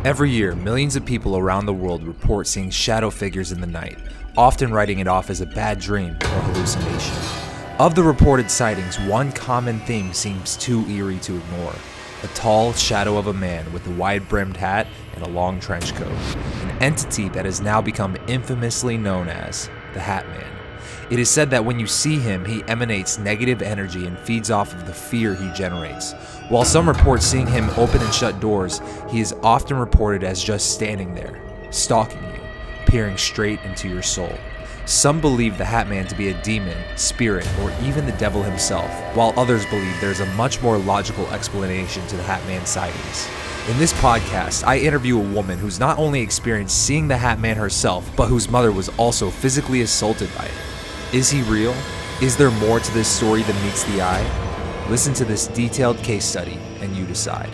Every year, millions of people around the world report seeing shadow figures in the night, often writing it off as a bad dream or hallucination. Of the reported sightings, one common theme seems too eerie to ignore. A tall shadow of a man with a wide-brimmed hat and a long trench coat. An entity that has now become infamously known as the Hat Man. It is said that when you see him, he emanates negative energy and feeds off of the fear he generates. While some report seeing him open and shut doors, he is often reported as just standing there, stalking you, peering straight into your soul. Some believe the Hat Man to be a demon, spirit, or even the devil himself, while others believe there's a much more logical explanation to the Hat Man sightings. In this podcast, I interview a woman who's not only experienced seeing the Hat Man herself, but whose mother was also physically assaulted by it. Is he real? Is there more to this story than meets the eye? Listen to this detailed case study and you decide.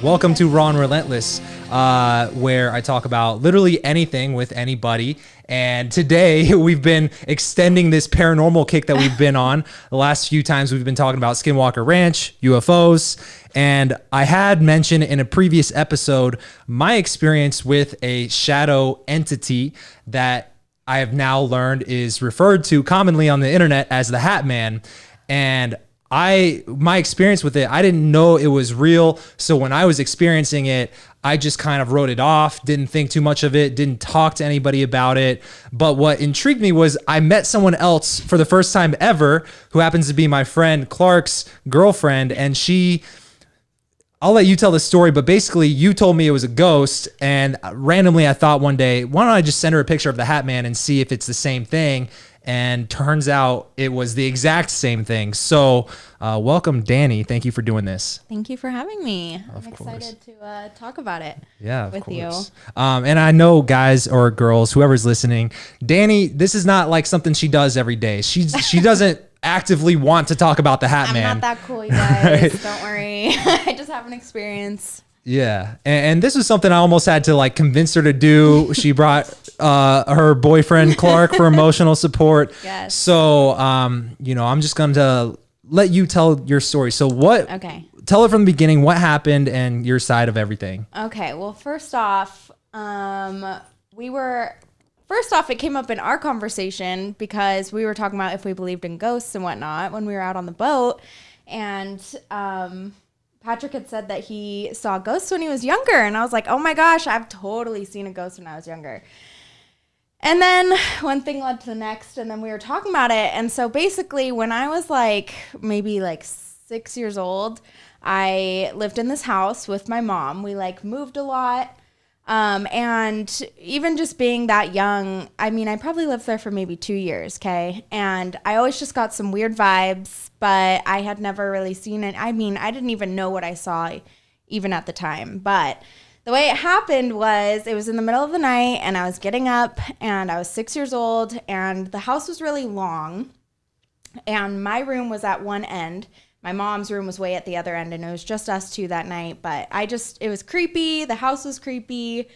Welcome to Raw and Relentless, where I talk about literally anything with anybody. And today we've been extending this paranormal kick that we've been on. The last few times we've been talking about Skinwalker Ranch, UFOs, and I had mentioned in a previous episode my experience with a shadow entity that I have now learned is referred to commonly on the internet as the Hat Man. And my experience with it, I didn't know it was real. So when I was experiencing it, I just kind of wrote it off, didn't think too much of it, didn't talk to anybody about it. But what intrigued me was I met someone else for the first time ever who happens to be my friend Clark's girlfriend. And I'll let you tell the story, but basically you told me it was a ghost, and randomly I thought one day, why don't I just send her a picture of the Hat Man and see if it's the same thing? And turns out it was the exact same thing. So welcome, Dani. Thank you for doing this. Thank you for having me. I'm excited to talk about it with you. And I know guys or girls, whoever's listening, Dani, this is not like something she does every day. She doesn't actively want to talk about the Hat Man. I'm not that cool, you guys. Right? Don't worry. I just have an experience. Yeah. And this was something I almost had to like convince her to do. She brought her boyfriend Clark for emotional support. Yes. So, I'm just going to let you tell your story. So tell it from the beginning, what happened and your side of everything. Okay. Well, first off, it came up in our conversation because we were talking about if we believed in ghosts and whatnot when we were out on the boat. And Patrick had said that he saw ghosts when he was younger. And I was like, oh my gosh, I've totally seen a ghost when I was younger. And then one thing led to the next, and then we were talking about it. And so basically when I was maybe 6 years old, I lived in this house with my mom. We moved a lot. And even just being that young, I mean, I probably lived there for maybe 2 years. Okay. And I always just got some weird vibes, but I had never really seen it. I mean, I didn't even know what I saw even at the time, but the way it happened was it was in the middle of the night and I was getting up and I was 6 years old and the house was really long and my room was at one end. My mom's room was way at the other end, and it was just us two that night. But it was creepy. The house was creepy.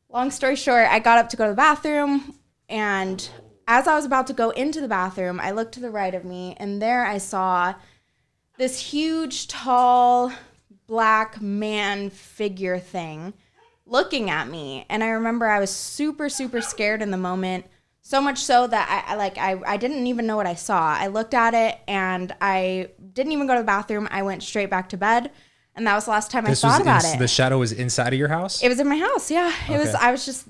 Long story short, I got up to go to the bathroom, and as I was about to go into the bathroom, I looked to the right of me, and there I saw this huge, tall, black man figure thing looking at me. And I remember I was super, super scared in the moment. So much so that I didn't even know what I saw. I looked at it and I didn't even go to the bathroom. I went straight back to bed. And that was the last time I thought about it. The shadow was inside of your house? It was in my house, yeah. Okay.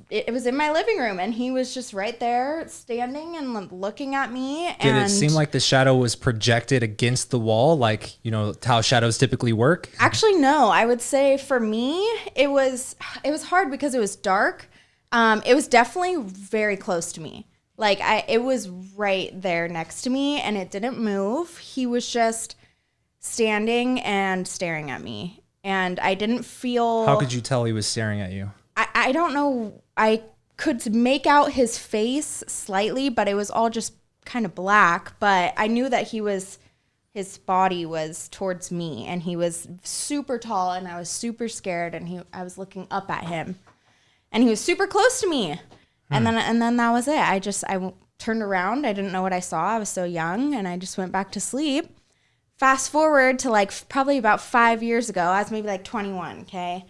It was in my living room and he was just right there standing and looking at me. Did it seem like the shadow was projected against the wall? Like, how shadows typically work? Actually, no. I would say for me, it was hard because it was dark. It was definitely very close to me. It was right there next to me and it didn't move. He was just standing and staring at me. And I didn't feel... How could you tell he was staring at you? I don't know. I could make out his face slightly, but it was all just kind of black. But I knew that his body was towards me and he was super tall and I was super scared and I was looking up at him. And he was super close to me. And then that was it. I turned around. I didn't know what I saw. I was so young. And I just went back to sleep. Fast forward to probably about 5 years ago. I was maybe 21, okay?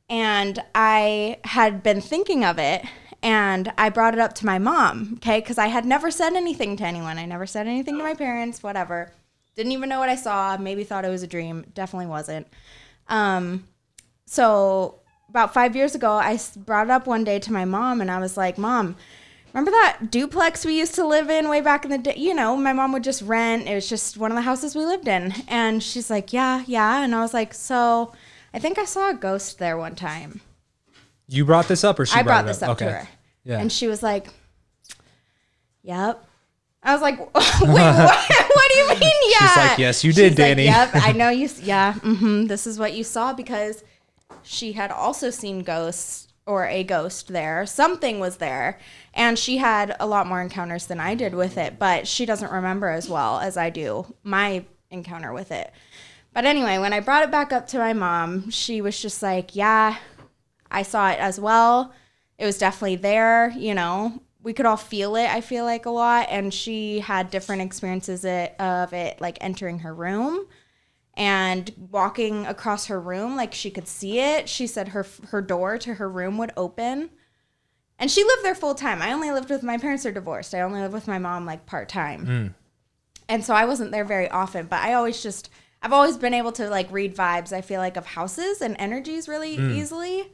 And I had been thinking of it, and I brought it up to my mom, okay? Because I had never said anything to anyone. I never said anything to my parents, whatever. Didn't even know what I saw. Maybe thought it was a dream. Definitely wasn't. So about 5 years ago, I brought it up one day to my mom, and I was like, Mom, remember that duplex we used to live in way back in the day? You know, my mom would just rent. It was just one of the houses we lived in. And she's like, yeah. And I was like, so I think I saw a ghost there one time. You brought this up, or she brought this up okay. to her. Yeah. And she was like, yep. I was like, wait, what do you mean, yeah? She's like, yes, you did, Dani. Like, yep, I know you, yeah, this is what you saw, because she had also seen ghosts, or a ghost there. Something was there, and she had a lot more encounters than I did with it, but she doesn't remember as well as I do my encounter with it. But anyway, when I brought it back up to my mom, she was just like, yeah, I saw it as well. It was definitely there, you know. We could all feel it, I feel like, a lot. And she had different experiences of it, like entering her room and walking across her room, like she could see it. She said her door to her room would open. And she lived there full time. I only lived with, my parents are divorced. I only lived with my mom like part time. And so I wasn't there very often, but I've always been able to like read vibes, I feel like, of houses and energies really easily.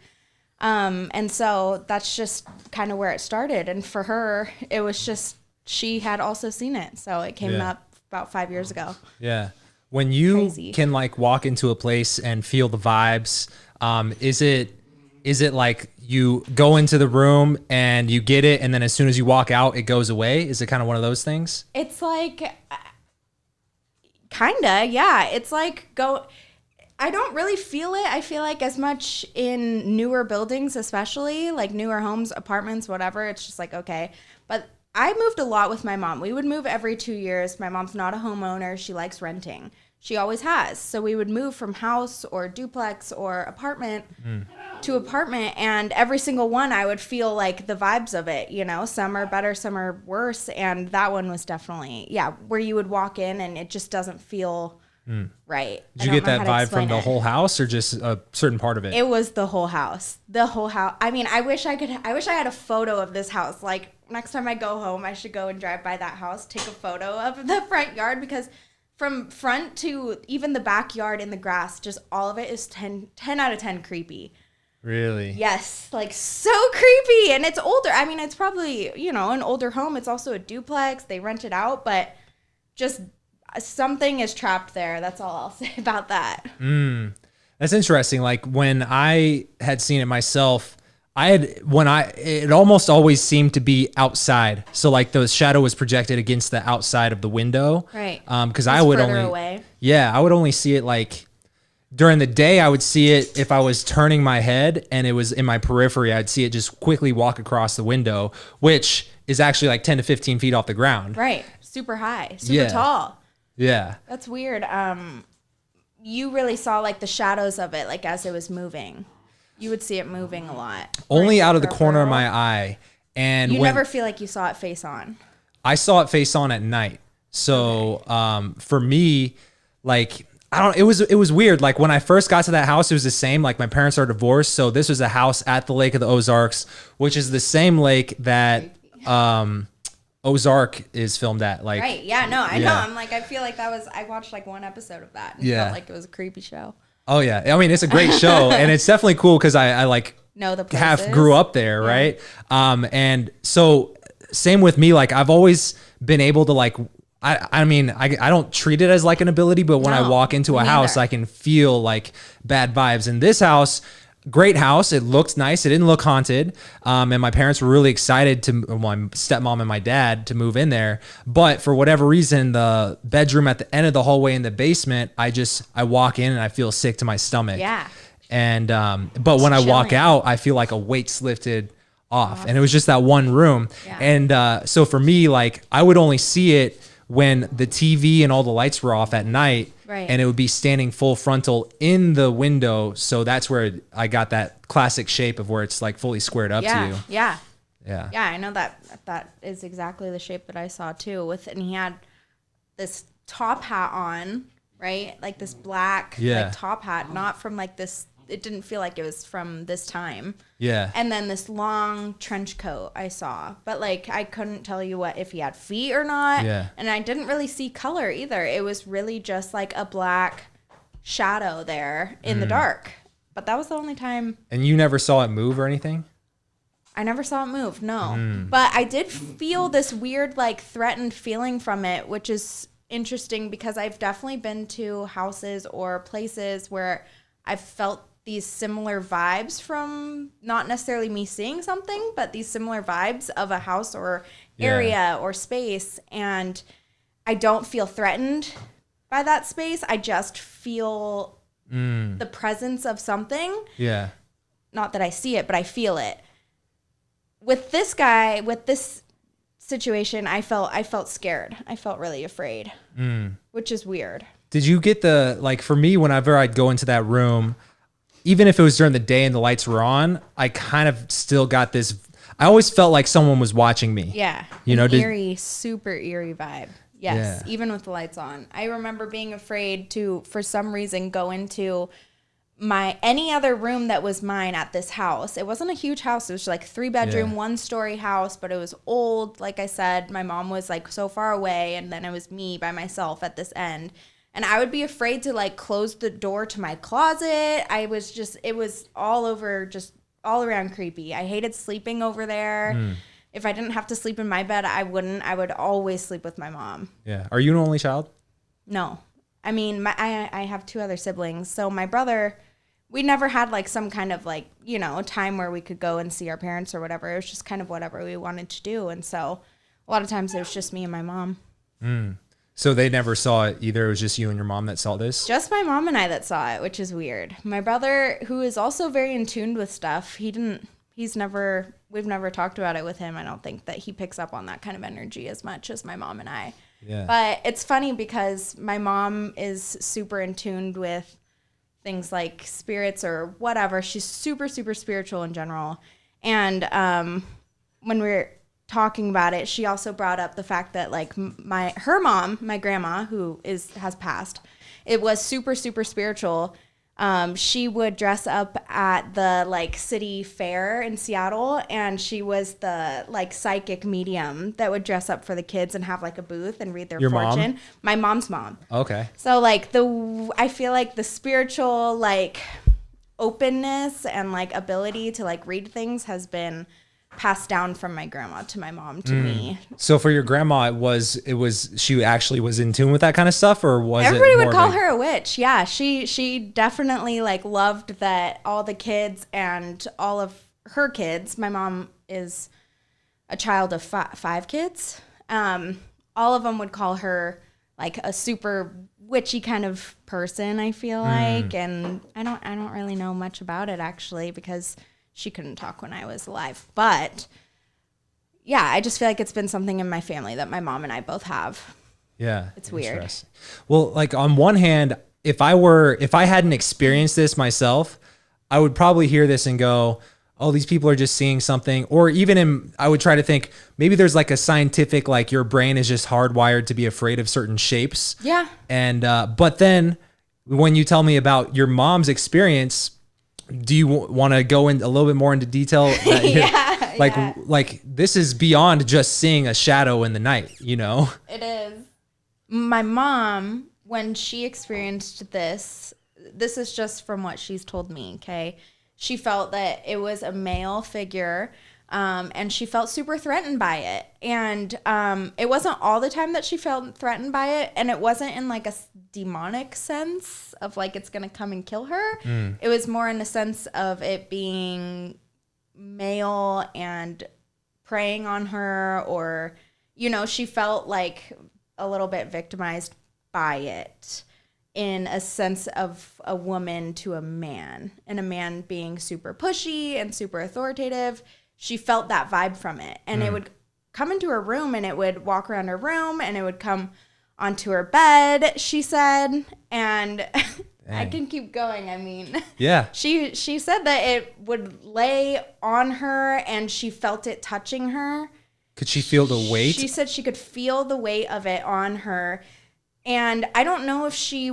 And so that's just kind of where it started. And for her, it was just, she had also seen it. So it came up about 5 years ago. Yeah. When you can like walk into a place and feel the vibes, is it like you go into the room and you get it, and then as soon as you walk out, it goes away? Is it kind of one of those things? It's like, kinda, yeah. It's like I don't really feel it. I feel like as much in newer buildings, especially like newer homes, apartments, whatever. It's just like, okay. But I moved a lot with my mom. We would move every 2 years. My mom's not a homeowner. She likes renting. She always has. So we would move from house or duplex or apartment to apartment. And every single one, I would feel like the vibes of it, you know, some are better, some are worse. And that one was definitely, where you would walk in and it just doesn't feel right. Did you get that vibe from the whole house or just a certain part of it? It was the whole house. The whole house. I mean, I wish I had a photo of this house. Like, next time I go home, I should go and drive by that house, take a photo of the front yard, because from front to even the backyard in the grass, just all of it is 10 out of 10 creepy. Really? Yes. Like, so creepy. And it's older. I mean, it's probably, you know, an older home. It's also a duplex. They rent it out, but just something is trapped there. That's all I'll say about that. That's interesting. Like, when I had seen it myself, it almost always seemed to be outside. So like the shadow was projected against the outside of the window. Right. Cause I would I would only see it like during the day. I would see it if I was turning my head and it was in my periphery. I'd see it just quickly walk across the window, which is actually like 10 to 15 feet off the ground. Right. Super high, super tall. Yeah. That's weird. You really saw like the shadows of it, like as it was moving. You would see it moving a lot. Only out of the corner of my eye. And you never feel like you saw it face on. I saw it face on at night. So for me, like, it was weird. Like, when I first got to that house, it was the same. Like, my parents are divorced. So this was a house at the Lake of the Ozarks, which is the same lake that Ozark is filmed at. Like, right. Yeah, no, I know. I'm like, I feel like I watched like one episode of that and felt like it was a creepy show. Oh yeah. I mean, it's a great show and it's definitely cool because I like know the places. grew up there. Right. And so same with me, like I've always been able to like, I mean, I don't treat it as like an ability, but when I walk into a house, I can feel like bad vibes. In this house, great house. It looked nice. It didn't look haunted. And my parents were really excited my stepmom and my dad to move in there. But for whatever reason, the bedroom at the end of the hallway in the basement, I walk in and I feel sick to my stomach. Yeah. And, but when I walk out, I feel like a weight's lifted off. And it was just that one room. Yeah. And, so for me, like I would only see it when the TV and all the lights were off at night. Right. And it would be standing full frontal in the window. So that's where I got that classic shape of where it's like fully squared up to you. Yeah. Yeah. Yeah. I know that is exactly the shape that I saw too. And he had this top hat on, right? Like this black like top hat, not from like this it didn't feel like it was from this time. Yeah. And then this long trench coat I saw, but like I couldn't tell you if he had feet or not. Yeah. And I didn't really see color either. It was really just like a black shadow there in the dark. But that was the only time. And you never saw it move or anything? I never saw it move, no. But I did feel this weird, like, threatened feeling from it, which is interesting because I've definitely been to houses or places where I've felt these similar vibes from, not necessarily me seeing something, but these similar vibes of a house or area or space. And I don't feel threatened by that space. I just feel the presence of something. Yeah. Not that I see it, but I feel it. With this guy, with this situation, I felt scared. I felt really afraid, which is weird. Did you get like for me, whenever I'd go into that room, even if it was during the day and the lights were on, I kind of still got this, I always felt like someone was watching me. Yeah. You know, eerie, super eerie vibe. Yes. Yeah. Even with the lights on. I remember being afraid to, for some reason, go into any other room that was mine at this house. It wasn't a huge house. It was like 3-bedroom, 1-story house, but it was old. Like I said, my mom was like so far away, and then it was me by myself at this end. And I would be afraid to like close the door to my closet. It was all over, just all around creepy. I hated sleeping over there. If I didn't have to sleep in my bed, I wouldn't. I would always sleep with my mom. Yeah. Are you an only child? No. I mean, I have 2 other siblings. So my brother, we never had like some kind of like, you know, time where we could go and see our parents or whatever. It was just kind of whatever we wanted to do. And so a lot of times it was just me and my mom. So they never saw it either. It was just you and your mom that saw this? Just my mom and I that saw it, which is weird. My brother, who is also very in tune with stuff, we've never talked about it with him. I don't think that he picks up on that kind of energy as much as my mom and I. Yeah. But it's funny because my mom is super in tune with things like spirits or whatever. She's super, super spiritual in general. And when we were talking about it, she also brought up the fact that like her mom, my grandma, who has passed, it was super, super spiritual. She would dress up at the like city fair in Seattle, and she was the like psychic medium that would dress up for the kids and have like a booth and read their fortune. Mom? My mom's mom. Okay. So like I feel like the spiritual like openness and like ability to like read things has been passed down from my grandma to my mom to me. So for your grandma, she actually was in tune with that kind of stuff, or was everybody it would call her a witch? Yeah, she definitely like loved that all the kids and all of her kids. My mom is a child of 5 kids. All of them would call her like a super witchy kind of person, I feel like, and I don't really know much about it actually because she couldn't talk when I was alive. But yeah, I just feel like it's been something in my family that my mom and I both have. Yeah. It's weird. Well, like on one hand, if I hadn't experienced this myself, I would probably hear this and go, oh, these people are just seeing something. Or even I would try to think maybe there's like a scientific, like your brain is just hardwired to be afraid of certain shapes. Yeah. And, but then when you tell me about your mom's experience, do you want to go in a little bit more into detail? Like this is beyond just seeing a shadow in the night, you know? It is. My mom, when she experienced this is just from what she's told me, okay? She felt that it was a male figure, and she felt super threatened by it. And it wasn't all the time that she felt threatened by it, and it wasn't in like a demonic sense of like it's gonna come and kill her. It was more in the sense of it being male and preying on her, or you know, she felt like a little bit victimized by it in a sense of a woman to a man, and a man being super pushy and super authoritative. She felt that vibe from it, and it would come into her room, and it would walk around her room, and it would come onto her bed, she said, and I can keep going. I mean, yeah. She said that it would lay on her, and she felt it touching her. Could she feel the weight? She said she could feel the weight of it on her, and I don't know if she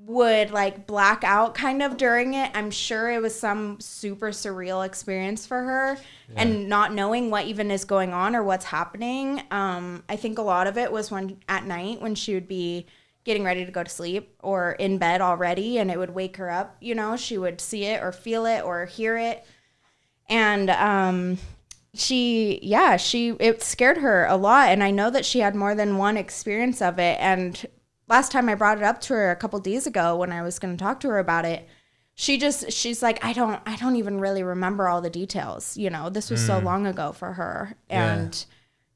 would like black out kind of during it. I'm sure it was some super surreal experience for her, and not knowing what even is going on or what's happening. I think a lot of it was when at night when she would be getting ready to go to sleep or in bed already, and it would wake her up, you know, she would see it or feel it or hear it. And it scared her a lot. And I know that she had more than one experience of it. And last time I brought it up to her a couple days ago when I was going to talk to her about it, she's like, I don't even really remember all the details. You know, this was so long ago for her. And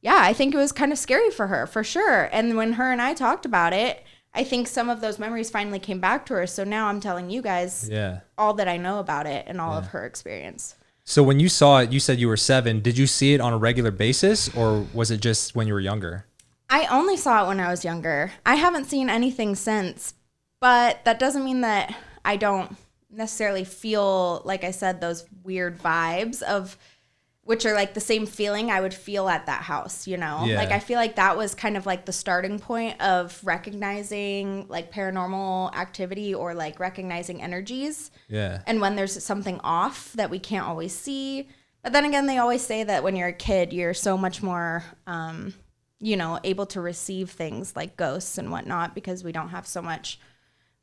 I think it was kind of scary for her, for sure. And when her and I talked about it, I think some of those memories finally came back to her. So now I'm telling you guys all that I know about it and all of her experience. So when you saw it, you said you were 7. Did you see it on a regular basis, or was it just when you were younger? I only saw it when I was younger. I haven't seen anything since, but that doesn't mean that I don't necessarily feel, like I said, those weird vibes of, which are like the same feeling I would feel at that house, you know? Yeah. Like, I feel like that was kind of like the starting point of recognizing like paranormal activity or like recognizing energies. Yeah. And when there's something off that we can't always see. But then again, they always say that when you're a kid, you're so much more, you know, able to receive things like ghosts and whatnot because we don't have so much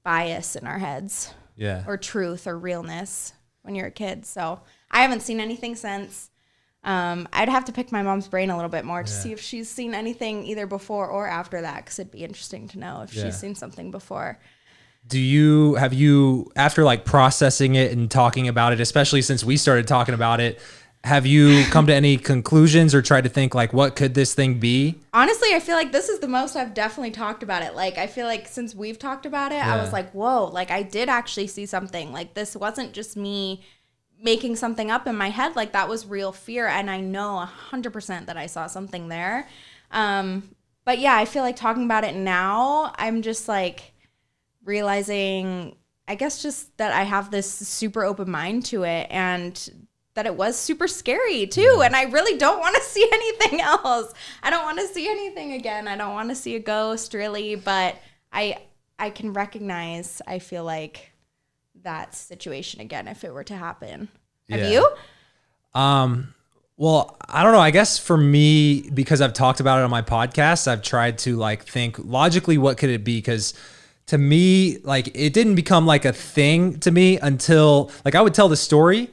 bias in our heads. Yeah. Or truth or realness when you're a kid. So I haven't seen anything since. I'd have to pick my mom's brain a little bit more to see if she's seen anything either before or after that, because it'd be interesting to know if she's seen something before. Have you, after like processing it and talking about it, especially since we started talking about it, have you come to any conclusions or tried to think like, what could this thing be? Honestly, I feel like this is the most I've definitely talked about it. Like, I feel like since we've talked about it, I was like, whoa, like I did actually see something. Like, this wasn't just me making something up in my head. Like, that was real fear. And I know 100% that I saw something there. But yeah, I feel like talking about it now, I'm just like realizing, I guess, just that I have this super open mind to it, and that it was super scary too. And I really don't want to see anything else. I don't want to see anything again. I don't want to see a ghost really, but I can recognize, I feel like, that situation again if it were to happen. Have you? Well, I don't know. I guess for me, because I've talked about it on my podcast, I've tried to like think logically, what could it be? Because to me, like, it didn't become like a thing to me until like I would tell the story,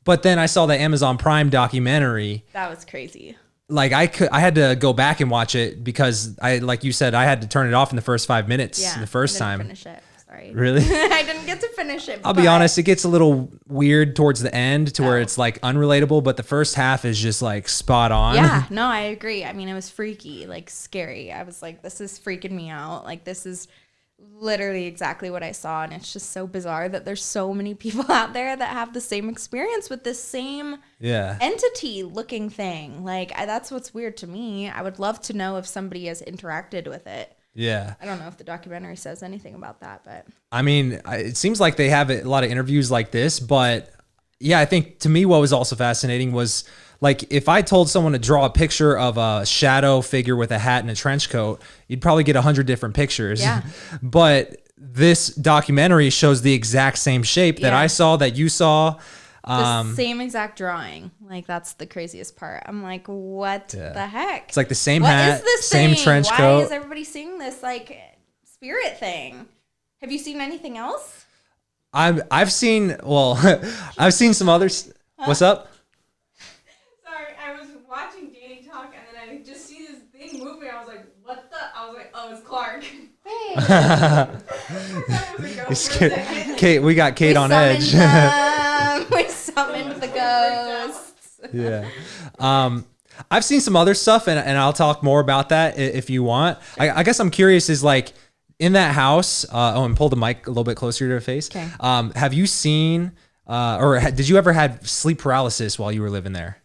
but then I saw the Amazon Prime documentary. That was crazy. Like I had to go back and watch it because like you said, I had to turn it off in the first 5 minutes the first time. Finish it. Sorry. Really? I didn't get to finish it. I'll be honest, it gets a little weird towards the end to where it's like unrelatable, but the first half is just like spot on. Yeah, no, I agree. I mean, it was freaky, like scary. I was like, this is freaking me out. Like, this is literally exactly what I saw. And it's just so bizarre that there's so many people out there that have the same experience with this same entity looking thing. Like, that's what's weird to me. I would love to know if somebody has interacted with it. Yeah. I don't know if the documentary says anything about that, but I mean, it seems like they have a lot of interviews like this, but yeah, I think to me what was also fascinating was like if I told someone to draw a picture of a shadow figure with a hat and a trench coat, you'd probably get 100 different pictures. Yeah. But this documentary shows the exact same shape that I saw, that you saw. The same exact drawing. Like, that's the craziest part. I'm like, what the heck? It's like the same what hat, is this same thing? trench coat. Why is everybody seeing this like spirit thing? Have you seen anything else? I've seen I've seen some others. What's up? Sorry, I was watching Danny talk and then I just see this thing moving. I was like, what the? I was like, oh, it's Clark. Hey. Kate, we got Kate on edge. We summoned the ghosts. Yeah. I've seen some other stuff and I'll talk more about that if you want. I guess I'm curious is like in that house, and pull the mic a little bit closer to your face. Okay. Have you seen, did you ever have sleep paralysis while you were living there?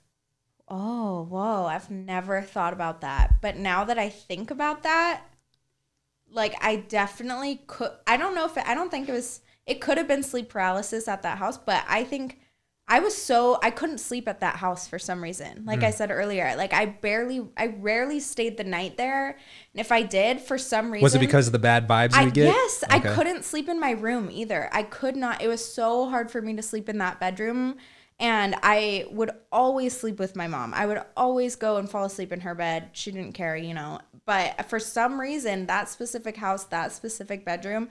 Oh, whoa. I've never thought about that. But now that I think about that, like, I definitely could. I don't think it could have been sleep paralysis at that house, but I think I couldn't sleep at that house for some reason. Like I said earlier, like I rarely stayed the night there. And if I did, for some reason. Was it because of the bad vibes you get? Yes. Okay. I couldn't sleep in my room either. I could not. It was so hard for me to sleep in that bedroom. And I would always sleep with my mom. I would always go and fall asleep in her bed. She didn't care, you know. But for some reason, that specific house, that specific bedroom,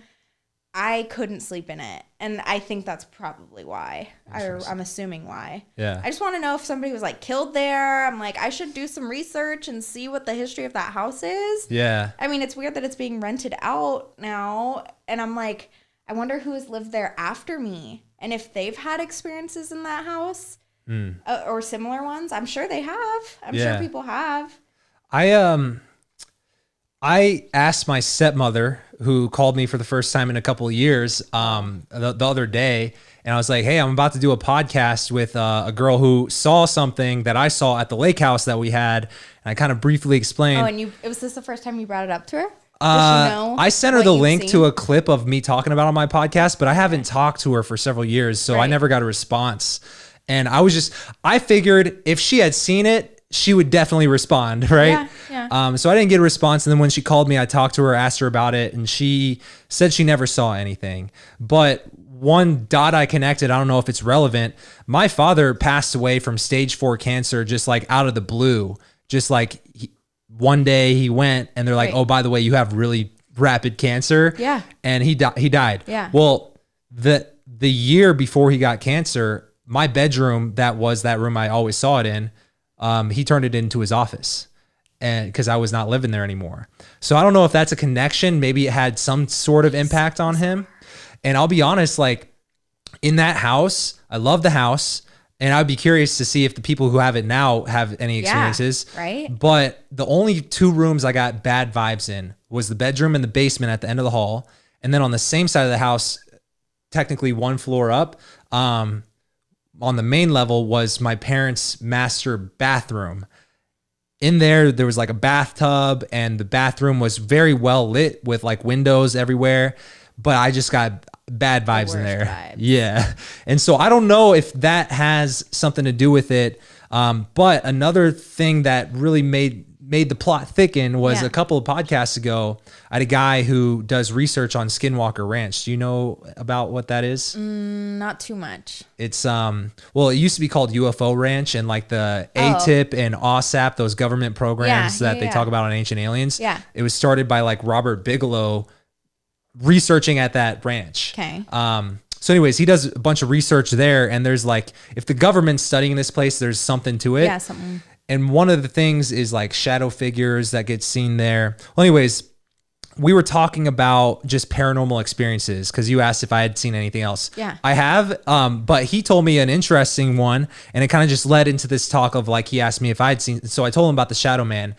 I couldn't sleep in it. And I think that's probably why. I'm assuming why. Yeah. I just want to know if somebody was like killed there. I'm like, I should do some research and see what the history of that house is. Yeah. I mean, it's weird that it's being rented out now. And I'm like, I wonder who has lived there after me. And if they've had experiences in that house or similar ones. I'm sure they have. I'm sure people have. I asked my stepmother, who called me for the first time in a couple of years, the other day, and I was like, "Hey, I'm about to do a podcast with a girl who saw something that I saw at the lake house that we had," and I kind of briefly explained. Oh, and was this the first time you brought it up to her? Does she know I sent her the link to a clip of me talking about it on my podcast, but I haven't talked to her for several years, so I never got a response. And I figured if she had seen it, she would definitely respond, right? Yeah. So I didn't get a response. And then when she called me, I talked to her, asked her about it, and she said she never saw anything. But one dot I connected, I don't know if it's relevant. My father passed away from stage 4 cancer, just like out of the blue. Just like one day he went and they're like, "Oh, by the way, you have really rapid cancer." Yeah. And he died. Yeah. Well, the year before he got cancer, my bedroom, that was that room I always saw it in, he turned it into his office, and because I was not living there anymore. So I don't know if that's a connection. Maybe it had some sort of impact on him. And I'll be honest, like in that house, I love the house, and I'd be curious to see if the people who have it now have any experiences. Right. But the only 2 rooms I got bad vibes in was the bedroom and the basement at the end of the hall. And then on the same side of the house, technically 1 floor up, on the main level was my parents' master bathroom. In there was like a bathtub, and the bathroom was very well lit with like windows everywhere, but I just got bad vibes in there. Vibes. Yeah. And so I don't know if that has something to do with it. But another thing that really made the plot thicken was a couple of podcasts ago, I had a guy who does research on Skinwalker Ranch. Do you know about what that is? Not too much. It's well, it used to be called UFO Ranch, and like the ATIP and OSAP, those government programs that they talk about on Ancient Aliens. Yeah. It was started by like Robert Bigelow researching at that ranch. Okay. So anyways, he does a bunch of research there, and there's like, if the government's studying this place, there's something to it. Yeah, something. And one of the things is like shadow figures that get seen there. Well, anyways, we were talking about just paranormal experiences because you asked if I had seen anything else. Yeah. I have, but he told me an interesting one, and it kind of just led into this talk of like, he asked me if I had seen, so I told him about the Shadow Man,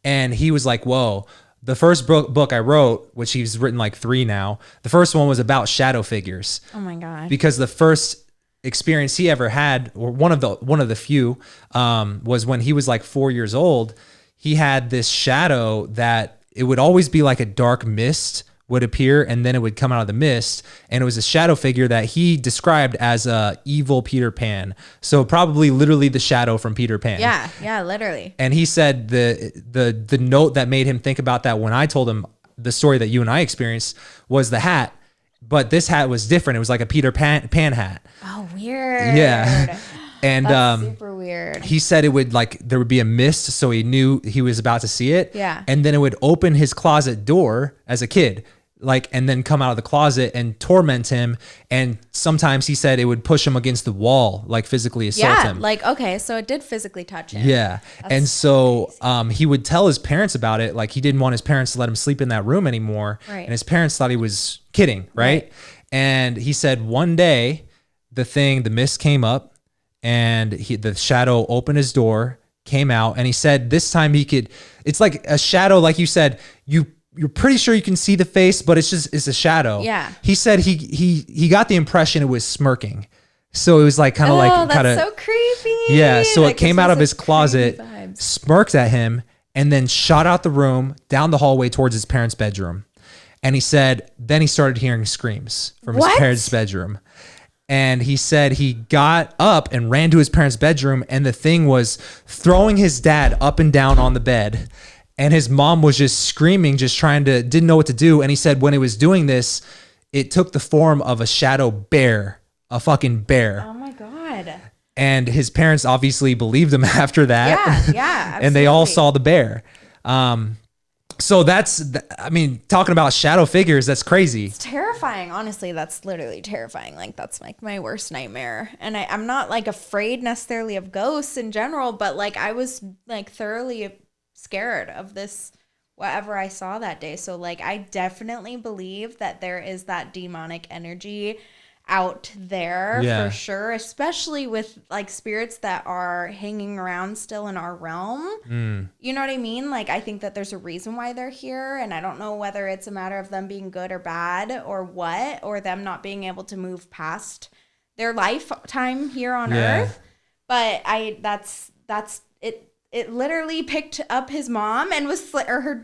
and he was like, whoa. The first book I wrote, which he's written like 3 now, the first one was about shadow figures. Oh my God. Because the first experience he ever had, or one of the few, was when he was like 4 years old. He had this shadow that it would always be like a dark mist would appear, and then it would come out of the mist, and it was a shadow figure that he described as a evil Peter Pan. So probably literally the shadow from Peter Pan. Yeah, literally. And he said the note that made him think about that when I told him the story that you and I experienced was the hat. But this hat was different. It was like a Peter Pan hat. Oh, weird. Yeah. And that's super weird. He said it would like, there would be a mist, so he knew he was about to see it. Yeah. And then it would open his closet door as a kid, like, and then come out of the closet and torment him. And sometimes he said it would push him against the wall, like physically assault him. Like, okay, so it did physically touch him. Yeah. And so he would tell his parents about it. Like, he didn't want his parents to let him sleep in that room anymore. Right. And his parents thought he was kidding, right? And he said one day the mist came up, and the shadow opened his door, came out, and he said this time it's like a shadow, like you said, you're pretty sure you can see the face, but it's a shadow. Yeah. He said he got the impression it was smirking. So it was like kind of that's so creepy. Yeah, so that it came out of his creepy closet, vibes. smirked at him, and then shot out the room, down the hallway towards his parents' bedroom. And he said then he started hearing screams from his parents' bedroom. And he said he got up and ran to his parents' bedroom, and the thing was throwing his dad up and down on the bed. And his mom was just screaming, just didn't know what to do. And he said when it was doing this, it took the form of a shadow bear, a fucking bear. Oh my God. And his parents obviously believed him after that. Yeah, absolutely. And they all saw the bear. So talking about shadow figures, that's crazy. It's terrifying. Honestly, that's literally terrifying. Like, that's like my worst nightmare. And I'm not like afraid necessarily of ghosts in general, but like I was like thoroughly scared of this, whatever I saw that day. So like, I definitely believe that there is that demonic energy out there for sure, especially with like spirits that are hanging around still in our realm. You know what I mean? Like, I think that there's a reason why they're here, and I don't know whether it's a matter of them being good or bad or what, or them not being able to move past their lifetime here on earth. But that's it. It literally picked up his mom and was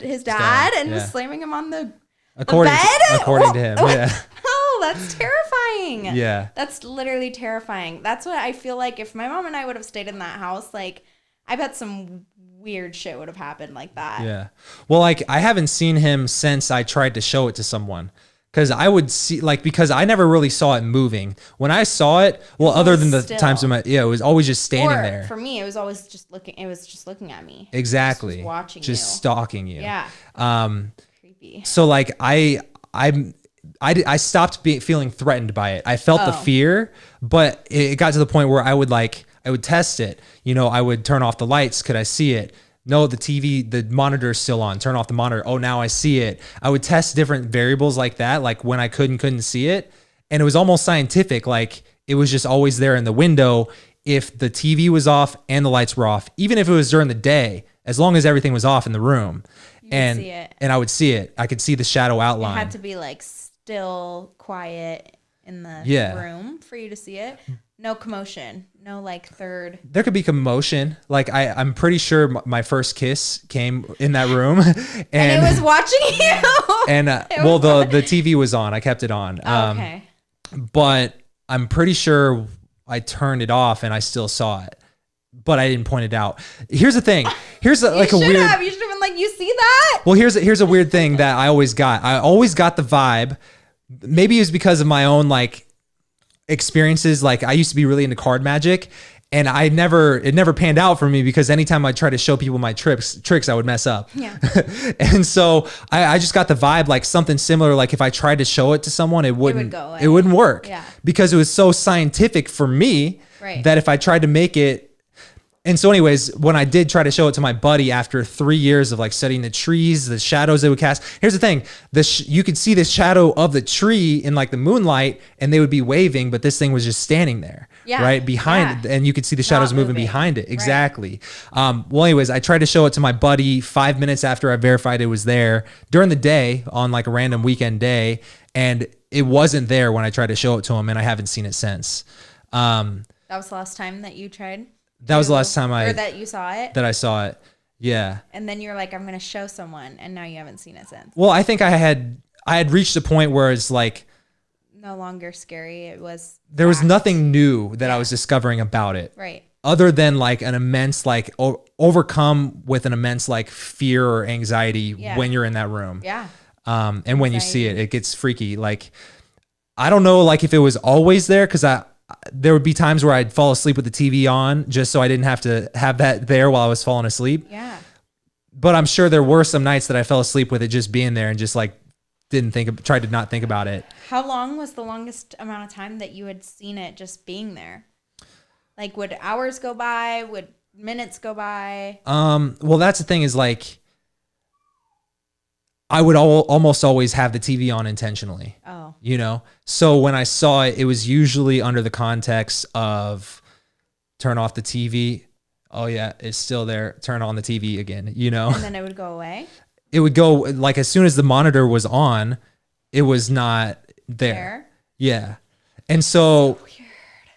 his dad and was slamming him on the bed. According to him, yeah. Oh, that's terrifying. Yeah. That's literally terrifying. That's what I feel like if my mom and I would have stayed in that house, like, I bet some weird shit would have happened like that. Yeah. Well, like, I haven't seen him since I tried to show it to someone. Because I would see, like, because I never really saw it moving. When I saw it, well, other than the times when it was always just standing there. For me, it was always just looking. It was just looking at me. Exactly. Just watching just you. Stalking you. Yeah. Creepy. So like I stopped feeling threatened by it. I felt the fear, but it got to the point where I would test it. You know, I would turn off the lights. Could I see it? No, the monitor's still on. Turn off the monitor. Oh, now I see it. I would test different variables like that, like when I couldn't see it. And it was almost scientific. Like, it was just always there in the window. If the TV was off and the lights were off, even if it was during the day, as long as everything was off in the room, and I would see it. I could see the shadow outline. It had to be like still, quiet in the room for you to see it. No commotion. No like third. There could be commotion. Like I'm pretty sure my first kiss came in that room, and it was watching you. And the TV was on. I kept it on. Okay. But I'm pretty sure I turned it off and I still saw it, but I didn't point it out. Here's the thing. Here's a weird. You should have been like, you see that? Well, here's a weird thing that I always got. I always got the vibe. Maybe it was because of my own like experiences. Like, I used to be really into card magic, and it never panned out for me because anytime I try to show people my tricks, I would mess up. Yeah. And so I just got the vibe, like something similar. Like, if I tried to show it to someone, it wouldn't work. Yeah. Because it was so scientific for me that if I tried to make it. And so anyways, when I did try to show it to my buddy after 3 years of like studying the trees, the shadows they would cast. Here's the thing. You could see the shadow of the tree in like the moonlight, and they would be waving, but this thing was just standing there, right behind it. And you could see the shadows moving behind it. Exactly. Right. Well, anyways, I tried to show it to my buddy 5 minutes after I verified it was there during the day on like a random weekend day. And it wasn't there when I tried to show it to him, and I haven't seen it since. That was the last time that you tried? That was the last time that you saw it? That I saw it. Yeah. And then you're like, I'm going to show someone, and now you haven't seen it since. Well, I think I had reached a point where it's like no longer scary. There was nothing new that I was discovering about it. Right. Other than like an immense, like overcome with an immense like fear or anxiety when you're in that room. Yeah. And when you see it, it gets freaky. Like, I don't know, like if it was always there, because there would be times where I'd fall asleep with the TV on just so I didn't have to have that there while I was falling asleep. Yeah. But I'm sure there were some nights that I fell asleep with it just being there and just like tried to not think about it. How long was the longest amount of time that you had seen it just being there? Like, would hours go by? Would minutes go by? Well, that's the thing is like, I would almost always have the TV on intentionally. Oh. You know? So when I saw it, it was usually under the context of turn off the TV. Oh yeah, it's still there. Turn on the TV again, you know? And then it would go away? It would go, like, as soon as the monitor was on, it was not there. Yeah. And so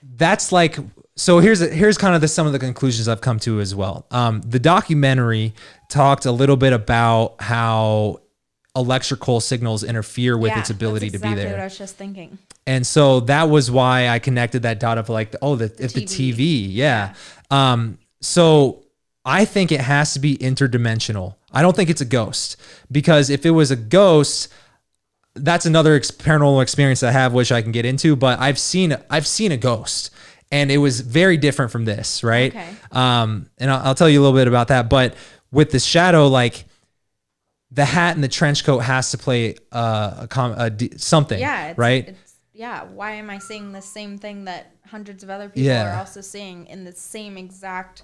that's like, so here's kind of some of the conclusions I've come to as well. The documentary talked a little bit about how electrical signals interfere with its ability to be there. What I was just thinking. And so that was why I connected that dot of like, if the TV, yeah. So I think it has to be interdimensional. I don't think it's a ghost, because if it was a ghost, that's another paranormal experience I have, which I can get into. But I've seen a ghost, and it was very different from this, right? Okay. And I'll tell you a little bit about that. But with the shadow, like the hat and the trench coat has to play something, right? Why am I seeing the same thing that hundreds of other people are also seeing in the same exact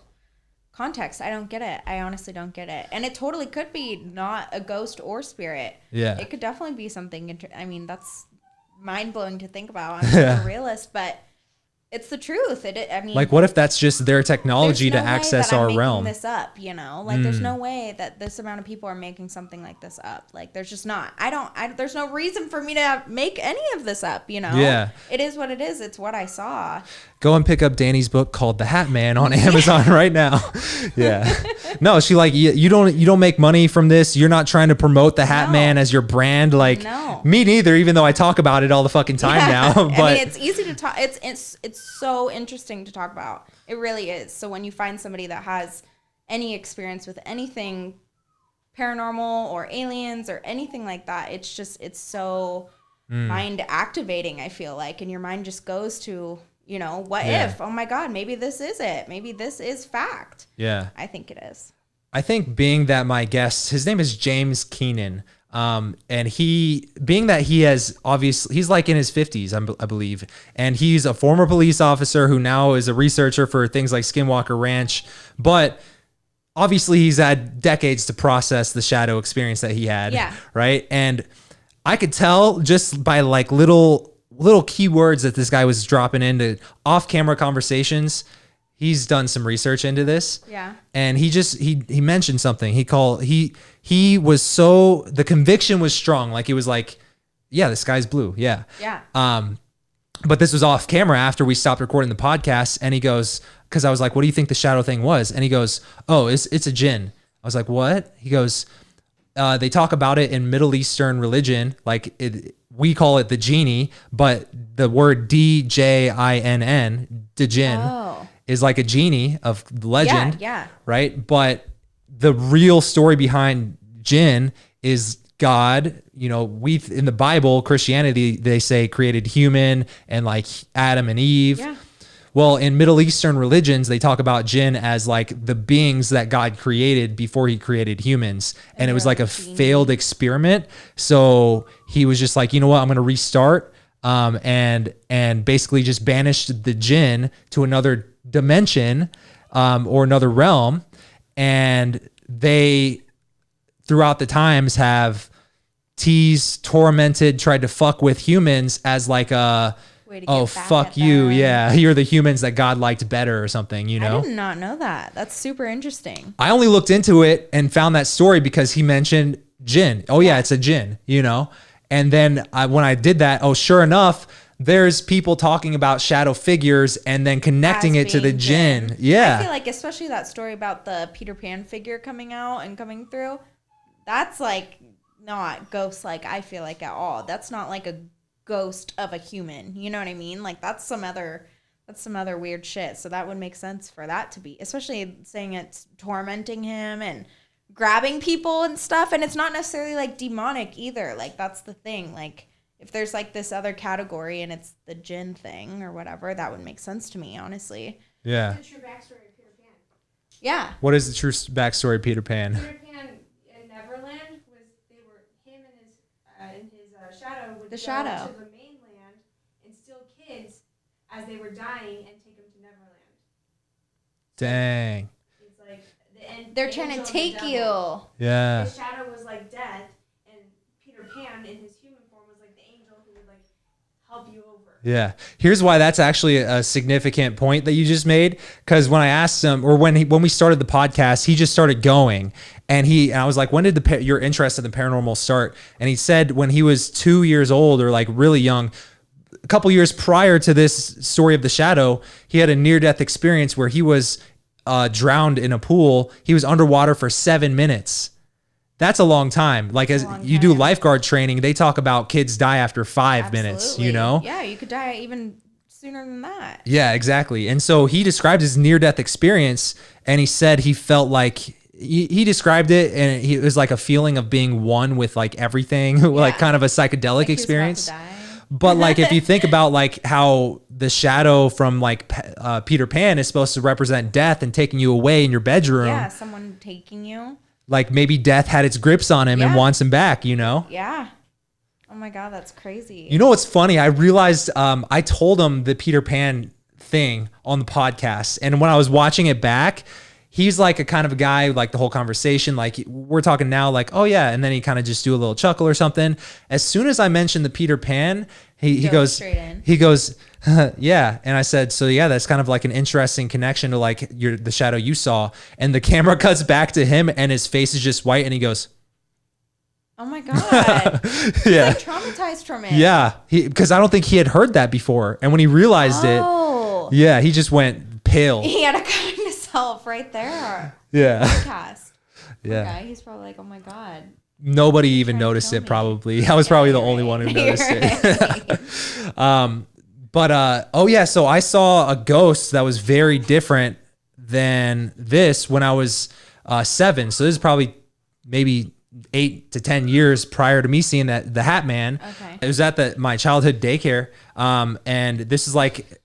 context? I don't get it. I honestly don't get it. And it totally could be not a ghost or spirit. Yeah. It could definitely be something. I mean, that's mind blowing to think about. I'm not a realist, but it's the truth. I mean, like, what if that's just their technology to access our realm? This up, you know, like there's no way that this amount of people are making something like this up. Like, there's just not. There's no reason for me to make any of this up. You know. Yeah. It is what it is. It's what I saw. Go and pick up Danny's book called The Hat Man on Amazon right now. Yeah. No, she like, you don't make money from this. You're not trying to promote the Hat Man as your brand. Like, me neither, even though I talk about it all the fucking time now. But I mean, it's easy to talk. It's so interesting to talk about. It really is. So when you find somebody that has any experience with anything paranormal or aliens or anything like that, it's so mind activating, I feel like. And your mind just goes to, you know, what if? Oh my God, maybe this is it. Maybe this is fact. Yeah. I think it is. I think being that my guest, his name is James Keenan. And being that he has obviously, he's like in his 50s, I believe. And he's a former police officer who now is a researcher for things like Skinwalker Ranch. But obviously he's had decades to process the shadow experience that he had. Yeah. Right. And I could tell just by like little keywords that this guy was dropping into off-camera conversations. He's done some research into this. Yeah. And he mentioned something. He was so, the conviction was strong. Like, it was like, yeah, the sky's blue. Yeah. Yeah. But this was off camera after we stopped recording the podcast. And he goes, cause I was like, what do you think the shadow thing was? And he goes, oh, it's a jinn. I was like, what? He goes, they talk about it in Middle Eastern religion. Like, we call it the genie, but the word D-J-I-N-N, the jinn, is like a genie of legend. Yeah. Right. But the real story behind jinn is God. You know, in the Bible, Christianity, they say created human and like Adam and Eve. Yeah. Well, in Middle Eastern religions, they talk about jinn as like the beings that God created before he created humans. And it was like a failed experiment. So he was just like, you know what, I'm going to restart. And basically just banished the jinn to another dimension, or another realm. And they, throughout the times, have teased, tormented, tried to fuck with humans as like a, oh, fuck you. Them. Yeah. You're the humans that God liked better or something, you know? I did not know that. That's super interesting. I only looked into it and found that story because he mentioned jinn. Oh yeah, it's a jinn, you know? And then when I did that, oh, sure enough, there's people talking about shadow figures and then connecting it to the jinn. Yeah. I feel like especially that story about the Peter Pan figure coming out and coming through, that's like not ghost-like, I feel like, at all. That's not like a ghost of a human. You know what I mean? Like, that's some other weird shit. So that would make sense for that to be, especially saying it's tormenting him and grabbing people and stuff. And it's not necessarily like demonic either. Like, that's the thing. Like, if there's like this other category and it's the jinn thing or whatever, that would make sense to me, honestly. Yeah. What's the true backstory of Peter Pan? Yeah. What is the true backstory of Peter Pan? Peter Pan in Neverland was him and his shadow would go to the mainland and steal kids as they were dying and take them to Neverland. Dang. It's like they're trying to take you. Yeah. His shadow was like death, and Peter Pan in his human form was like the angel who would like help you over. Yeah. Here's why that's actually a significant point that you just made. Because when I asked him, or when we started the podcast, he just started going. And I was like, when did your interest in the paranormal start? And he said when he was 2 years old, or like really young, a couple years prior to this story of the shadow, he had a near-death experience where he was drowned in a pool. He was underwater for 7 minutes. That's a long time. Like as you do lifeguard training, they talk about kids die after 5 minutes, you know? Yeah, you could die even sooner than that. Yeah, exactly. And so he described his near-death experience, and he said he felt like he described it, and it was like a feeling of being one with like everything, like kind of a psychedelic experience. But like if you think about like how the shadow from like Peter Pan is supposed to represent death and taking you away in your bedroom. Yeah, someone taking you. Like maybe death had its grips on him and wants him back, you know? Yeah. Oh my God, that's crazy. You know what's funny? I realized I told him the Peter Pan thing on the podcast. And when I was watching it back, he's like a kind of a guy, like the whole conversation, like we're talking now like, oh yeah. And then he kind of just do a little chuckle or something. As soon as I mentioned the Peter Pan, he goes, yeah. And I said, so yeah, that's kind of like an interesting connection to like the shadow you saw. And the camera cuts back to him and his face is just white. And he goes, oh my God. Yeah. Like traumatized from it. Yeah. Because I don't think he had heard that before. And when he realized it, yeah, he just went pale. He had to cut himself right there. Yeah. Podcast. Yeah. Guy, he's probably like, oh my God. Nobody even noticed it, probably. I was probably the only one who noticed it. Oh yeah, so I saw a ghost that was very different than this when I was 7. So this is probably maybe 8 to 10 years prior to me seeing the Hat Man. Okay. It was at my childhood daycare. And this is like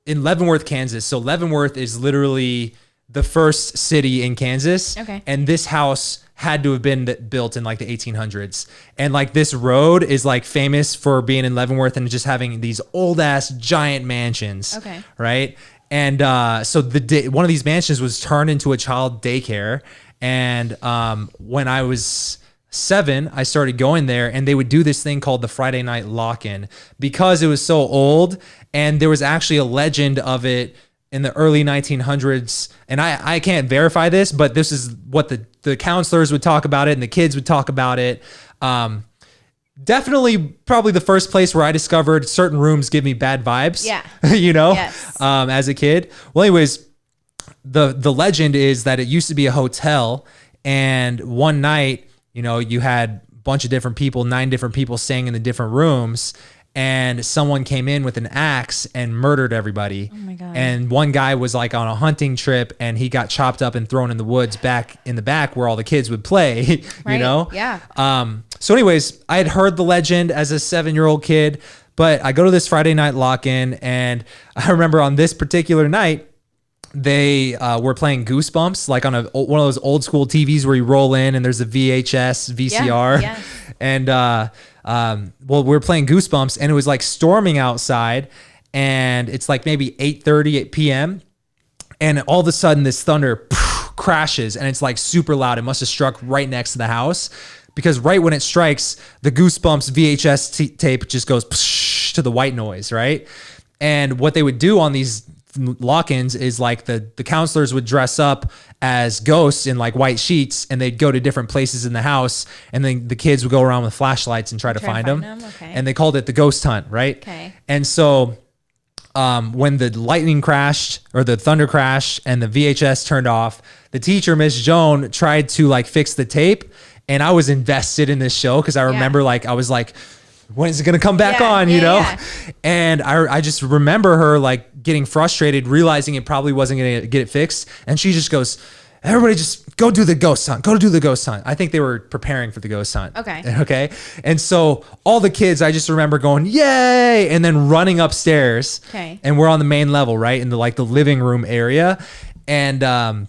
in Leavenworth, Kansas. So Leavenworth is literally the first city in Kansas. Okay. And this house had to have been built in like the 1800s. And like this road is like famous for being in Leavenworth and just having these old ass giant mansions. Okay. Right. And so one of these mansions was turned into a child daycare. And when I was 7, I started going there, and they would do this thing called the Friday night lock-in because it was so old. And there was actually a legend of it in the early 1900s. And I can't verify this, but this is what the counselors would talk about it and the kids would talk about it. Definitely probably the first place where I discovered certain rooms give me bad vibes. Yeah. You know, yes. As a kid. Well, anyways, the legend is that it used to be a hotel, and one night, you know, you had a bunch of different people, 9 different people staying in the different rooms, and someone came in with an axe and murdered everybody. Oh my God. And one guy was like on a hunting trip, and he got chopped up and thrown in the woods back in the back where all the kids would play, right? You know? Yeah. So anyways, I had heard the legend as a 7-year-old kid, but I go to this Friday night lock-in, and I remember on this particular night, they were playing Goosebumps, like on one of those old school TVs where you roll in and there's a VHS, VCR. Yeah. And well, we were playing Goosebumps, and it was like storming outside, and it's like maybe 8:30 p.m. And all of a sudden this thunder crashes, and it's like super loud. It must have struck right next to the house, because right when it strikes, the Goosebumps VHS tape just goes to the white noise, right? And what they would do on these lock-ins is like the counselors would dress up as ghosts in like white sheets, and they'd go to different places in the house, and then the kids would go around with flashlights and try to find them. Okay. And they called it the ghost hunt, right? Okay. And so when the lightning crashed or the thunder crashed and the VHS turned off, the teacher, Miss Joan, tried to like fix the tape, and I was invested in this show because I remember I was like, when is it going to come back on, you know? Yeah. And I just remember her like getting frustrated, realizing it probably wasn't going to get it fixed. And she just goes, everybody just go do the ghost hunt. Go do the ghost hunt. I think they were preparing for the ghost hunt. Okay. Okay. And so all the kids, I just remember going, yay. And then running upstairs. Okay. And we're on the main level, right? In the living room area. And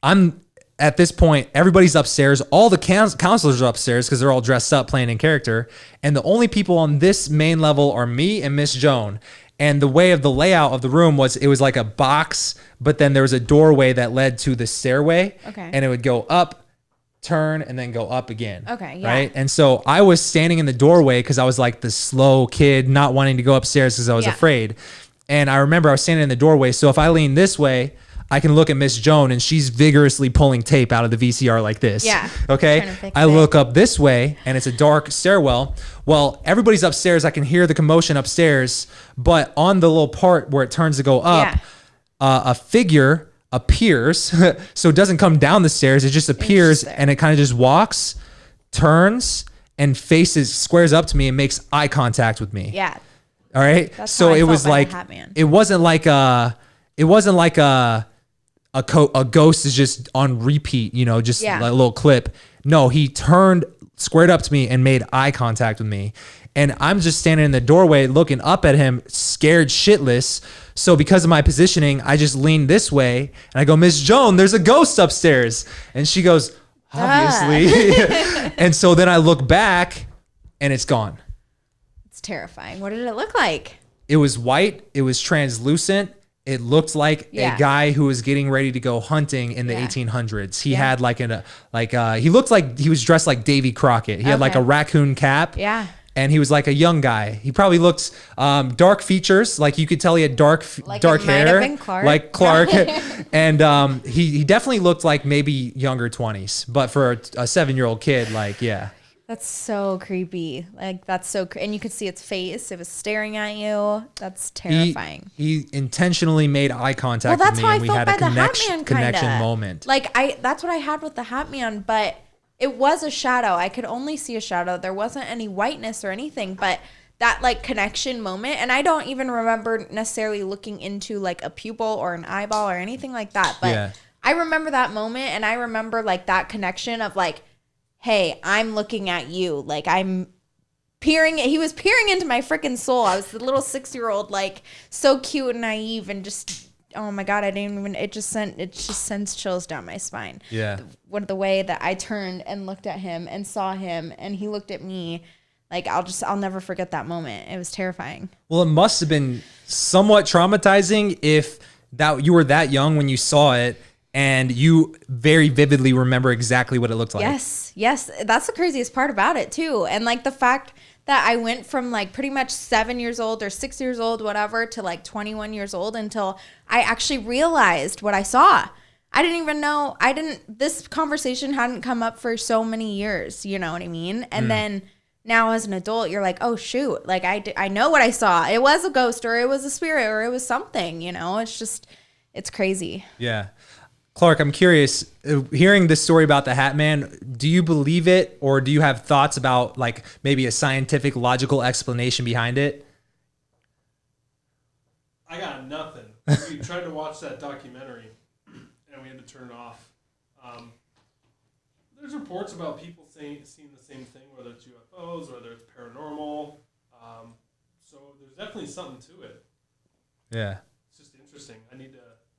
I'm at this point, everybody's upstairs. All the counselors are upstairs because they're all dressed up playing in character. And the only people on this main level are me and Miss Joan. And the way of the layout of the room was, it was like a box, but then there was a doorway that led to the stairway. Okay. And it would go up, turn, and then go up again. Okay. Yeah. Right. And so I was standing in the doorway because I was like the slow kid, not wanting to go upstairs because I was afraid. And I remember I was standing in the doorway. So if I lean this way, I can look at Miss Joan, and she's vigorously pulling tape out of the VCR like this. Yeah. Okay. I look up this way, and it's a dark stairwell. Well, everybody's upstairs. I can hear the commotion upstairs, but on the little part where it turns to go up, a figure appears. So it doesn't come down the stairs. It just appears and it kind of just walks, turns, and squares up to me and makes eye contact with me. Yeah. All right. That's So how I it felt was by like, the Hat Man. it wasn't like a ghost is just on repeat, you know, just like a little clip. No, he turned, squared up to me and made eye contact with me. And I'm just standing in the doorway looking up at him, scared shitless. So because of my positioning, I just leaned this way and I go, Miss Joan, there's a ghost upstairs. And she goes, obviously. And so then I look back and it's gone. It's terrifying. What did it look like? It was white. It was translucent. It looked like a guy who was getting ready to go hunting in the 1800s. He had he looked like he was dressed like Davy Crockett. He had like a raccoon cap. Yeah. And he was like a young guy. He probably looked dark features. Like you could tell he had dark hair. Might have been Clark. Like Clark. And he definitely looked like maybe younger 20s. But for a 7-year-old kid, like, yeah. That's so creepy. Like, that's so and you could see its face. It was staring at you. That's terrifying. He intentionally made eye contact with me, and we had a connection moment. Like, that's what I had with the Hat Man, but it was a shadow. I could only see a shadow. There wasn't any whiteness or anything, but that like connection moment. And I don't even remember necessarily looking into like a pupil or an eyeball or anything like that. But I remember that moment, and I remember like that connection of like, hey, I'm looking at you. Like I'm peering. He was peering into my freaking soul. I was the little 6-year-old, like so cute and naive, and just, oh my God, I didn't even, it just sends chills down my spine. Yeah. The way that I turned and looked at him and saw him and he looked at me, like I'll never forget that moment. It was terrifying. Well, it must have been somewhat traumatizing if that you were that young when you saw it and you very vividly remember exactly what it looked like. Yes. That's the craziest part about it too. And like the fact that I went from like pretty much 7 years old or 6 years old, whatever, to like 21 years old until I actually realized what I saw. I didn't even know, this conversation hadn't come up for so many years, you know what I mean? And then now as an adult, you're like, oh shoot, like I know what I saw. It was a ghost or it was a spirit or it was something, you know? It's crazy. Yeah. Clark, I'm curious, hearing this story about the Hat Man, do you believe it, or do you have thoughts about like maybe a scientific, logical explanation behind it? I got nothing. We tried to watch that documentary, and we had to turn it off. There's reports about people seeing the same thing, whether it's UFOs, whether it's paranormal. So there's definitely something to it. Yeah. It's just interesting.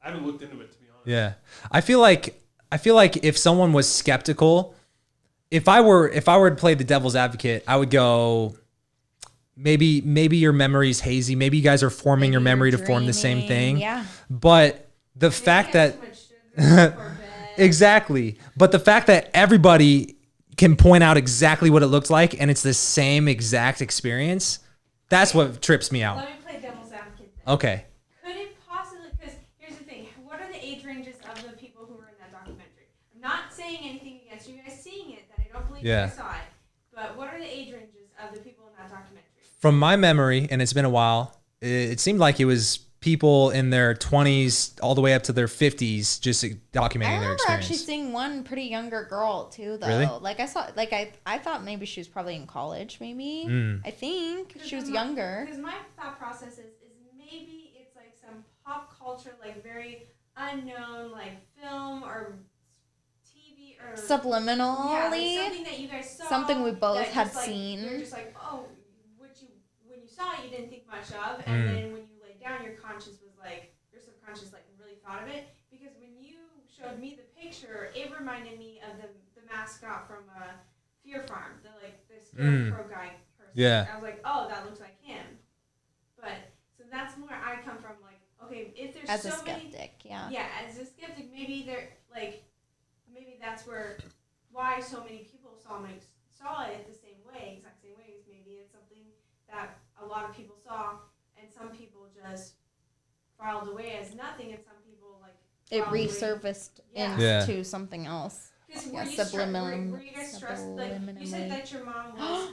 I haven't looked into it, to be honest. Yeah. I feel like if someone was skeptical, if I were to play the devil's advocate, I would go, maybe your memory's hazy. Maybe you guys are forming your memory to form the same thing. Yeah. But the fact that exactly. But the fact that everybody can point out exactly what it looked like and it's the same exact experience, that's what trips me out. Let me play devil's advocate then. Okay. Could it possibly, because here's the thing, what are the age ranges of the people who were in that documentary? I'm not saying anything against you guys seeing it, that I don't believe you guys saw it, but what are the age ranges of the people in that documentary? From my memory, and it's been a while, it seemed like it was people in their 20s all the way up to their 50s just documenting their experience. I remember actually seeing one pretty younger girl too, though. Really? Like I saw, like I thought maybe she was probably in college, maybe. I think she was younger. Because my thought process is maybe it's like some pop culture, like very unknown, like film or TV or Subliminally, like something that you guys saw, something we both had just, like, seen. You're just like, oh, when you saw it, you didn't think much of, and then when you laid down, your conscious was like, your subconscious like really thought of it. Because when you showed me the picture, it reminded me of the mascot from Fear Farm, the scarecrow guy person. Yeah. I was like, oh, that looks like him. But so that's where I come from. Like, okay, if there's As so a skeptic, many, yeah, as a skeptic, maybe maybe that's why so many people saw it the same way, exact same way. Maybe it's something that a lot of people saw, and some people just filed away as nothing, and some people like it resurfaced into something else. Were you guys stressed? Like, you said that your mom was.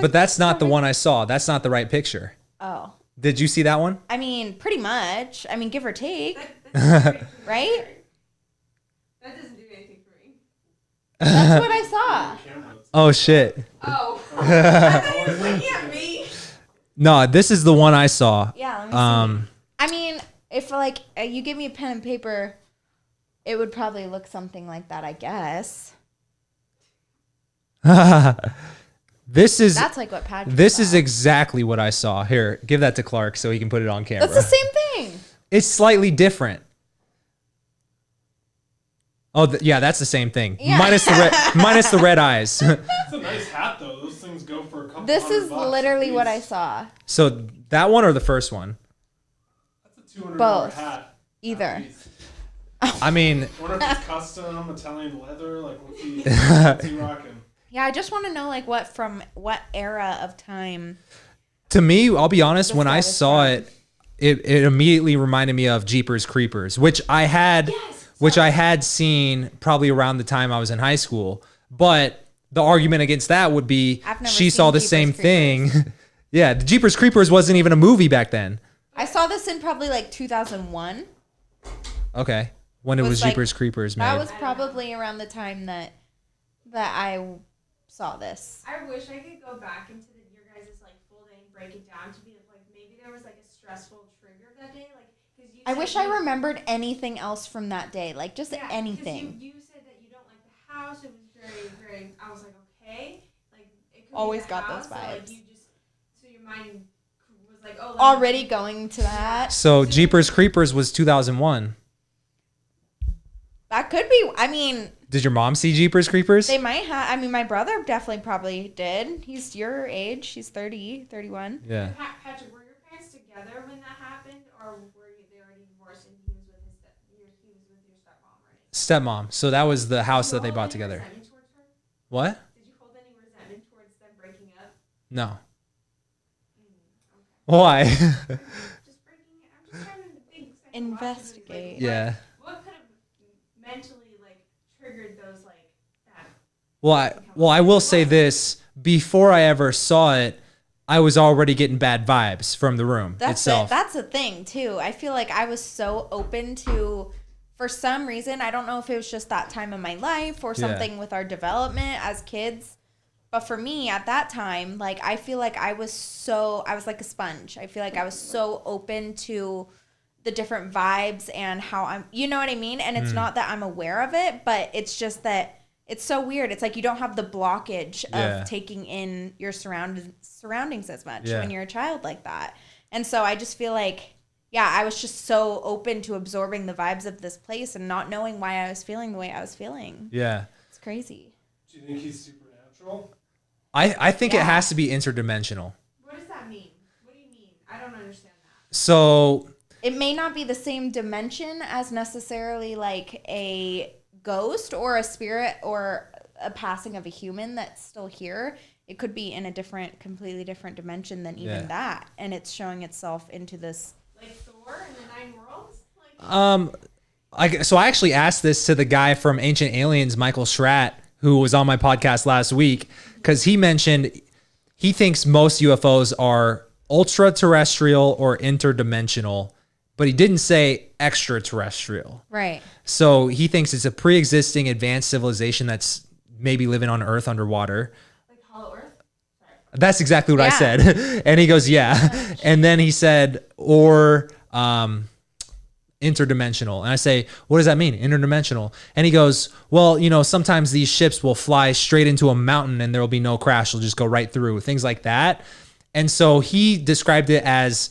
But that's not the one I saw. That's not the right picture. Oh. Did you see that one? I mean, pretty much. I mean, give or take, That's right? That doesn't do anything for me. That's what I saw. Oh shit. Oh. I thought you were looking at me. No, this is the one I saw. Yeah, let me see. I mean, if like you give me a pen and paper, it would probably look something like that, I guess. That's like what Patrick This saw. is exactly what I saw. Here, give that to Clark so he can put it on camera. That's the same thing. It's slightly different. Oh, yeah, that's the same thing. Yeah. Minus the red eyes. It's a nice hat though. Those things go for a couple. This is $100 literally at what I least. saw. So that one or the first one? That's a $200 Both. hat. Either. At least. I mean, I wonder if it's custom Italian leather. Like what's he rocking? Yeah, I just want to know like what era of time. to me, I'll be honest, This when guy I was saw from. it immediately reminded me of Jeepers Creepers, which I had seen probably around the time I was in high school. But the argument against that would be I've never she seen saw the Jeepers same Creepers. thing. Yeah, the Jeepers Creepers wasn't even a movie back then. I saw this in probably like 2001. Okay. When it was like- Jeepers Creepers made. That was probably around the time that I saw this. I wish I could go back into your guys' like full day and break it down to be like maybe there was like a stressful trigger that day, like because you. I said wish I remembered anything else from that day, like just Yeah, 'cause anything. You said that you don't like the house. It was very, very. I was like, okay, like it could Always be the got house, those so, like, vibes. you just so your mind was like, oh, let me- Already going to that. So Jeepers Creepers was 2001. That could be. I mean, Did your mom see Jeepers Creepers? they might have. I mean, my brother definitely probably did. He's your age. He's 30, 31. Yeah. Patrick, were your parents together when that happened, or were they already divorced and he was with your stepmom, right? Stepmom. So that was the house that they Did you bought hold any together. resentment towards her? What? Did you hold any resentment towards them breaking up? No. Okay. Why? Just breaking it. I'm just trying to think. 'cause I can watch it, Investigate. like, Yeah. What could have mentally like triggered those like that? Well, I will say this. Before I ever saw it, I was already getting bad vibes from the room That's itself. it. That's the thing too. I feel like I was so open to, for some reason, I don't know if it was just that time in my life or Yeah. something with our development as kids. But for me at that time, like I feel like I was like a sponge. I feel like I was so open to the different vibes and how you know what I mean? And it's not that I'm aware of it, but it's just that it's so weird. It's like you don't have the blockage Yeah. of taking in your surroundings as much Yeah. when you're a child like that. And so I just feel like, yeah, I was just so open to absorbing the vibes of this place and not knowing why I was feeling the way I was feeling. Yeah. It's crazy. Do you think he's supernatural? I think it Yeah. has to be interdimensional. What does that mean? What do you mean? I don't understand that. So It may not be the same dimension as necessarily like a ghost or a spirit or a passing of a human that's still here. It could be in a completely different dimension than even Yeah. that. And it's showing itself into this. Like Thor and the Nine Worlds? Like So I actually asked this to the guy from Ancient Aliens, Michael Schratt, who was on my podcast last week, because he mentioned he thinks most UFOs are ultra terrestrial or interdimensional, but he didn't say extraterrestrial. Right. So he thinks it's a pre-existing advanced civilization that's maybe living on Earth underwater. Hollow Earth? Sorry. That's exactly what I Yeah. said. And he goes, yeah. And then he said, or interdimensional. And I say, what does that mean? Interdimensional. And he goes, well, sometimes these ships will fly straight into a mountain and there will be no crash. They'll just go right through, things like that. And so he described it as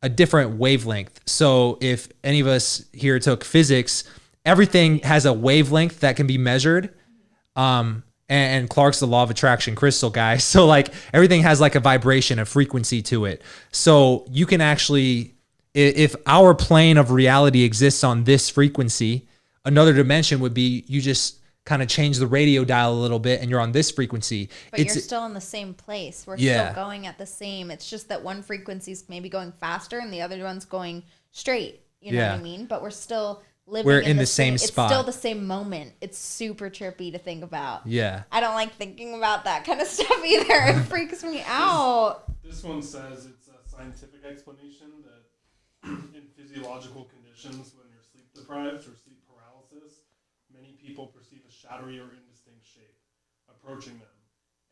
a different wavelength. So if any of us here took physics, everything has a wavelength that can be measured. And Clark's the law of attraction crystal guy. So like everything has like a vibration, a frequency to it. So you can actually, if our plane of reality exists on this frequency, another dimension would be you just kind of change the radio dial a little bit and you're on this frequency. But you're still in the same place. We're Yeah. still going at the same. It's just that one frequency is maybe going faster and the other one's going straight. You know Yeah. what I mean? But we're still living We're in the same It's spot. still the same moment. It's super trippy to think about. Yeah. I don't like thinking about that kind of stuff either. It freaks me out. This one says it's a scientific explanation that in physiological conditions, when you're sleep deprived or sleep paralysis, many people perceive a shadowy or indistinct shape approaching them.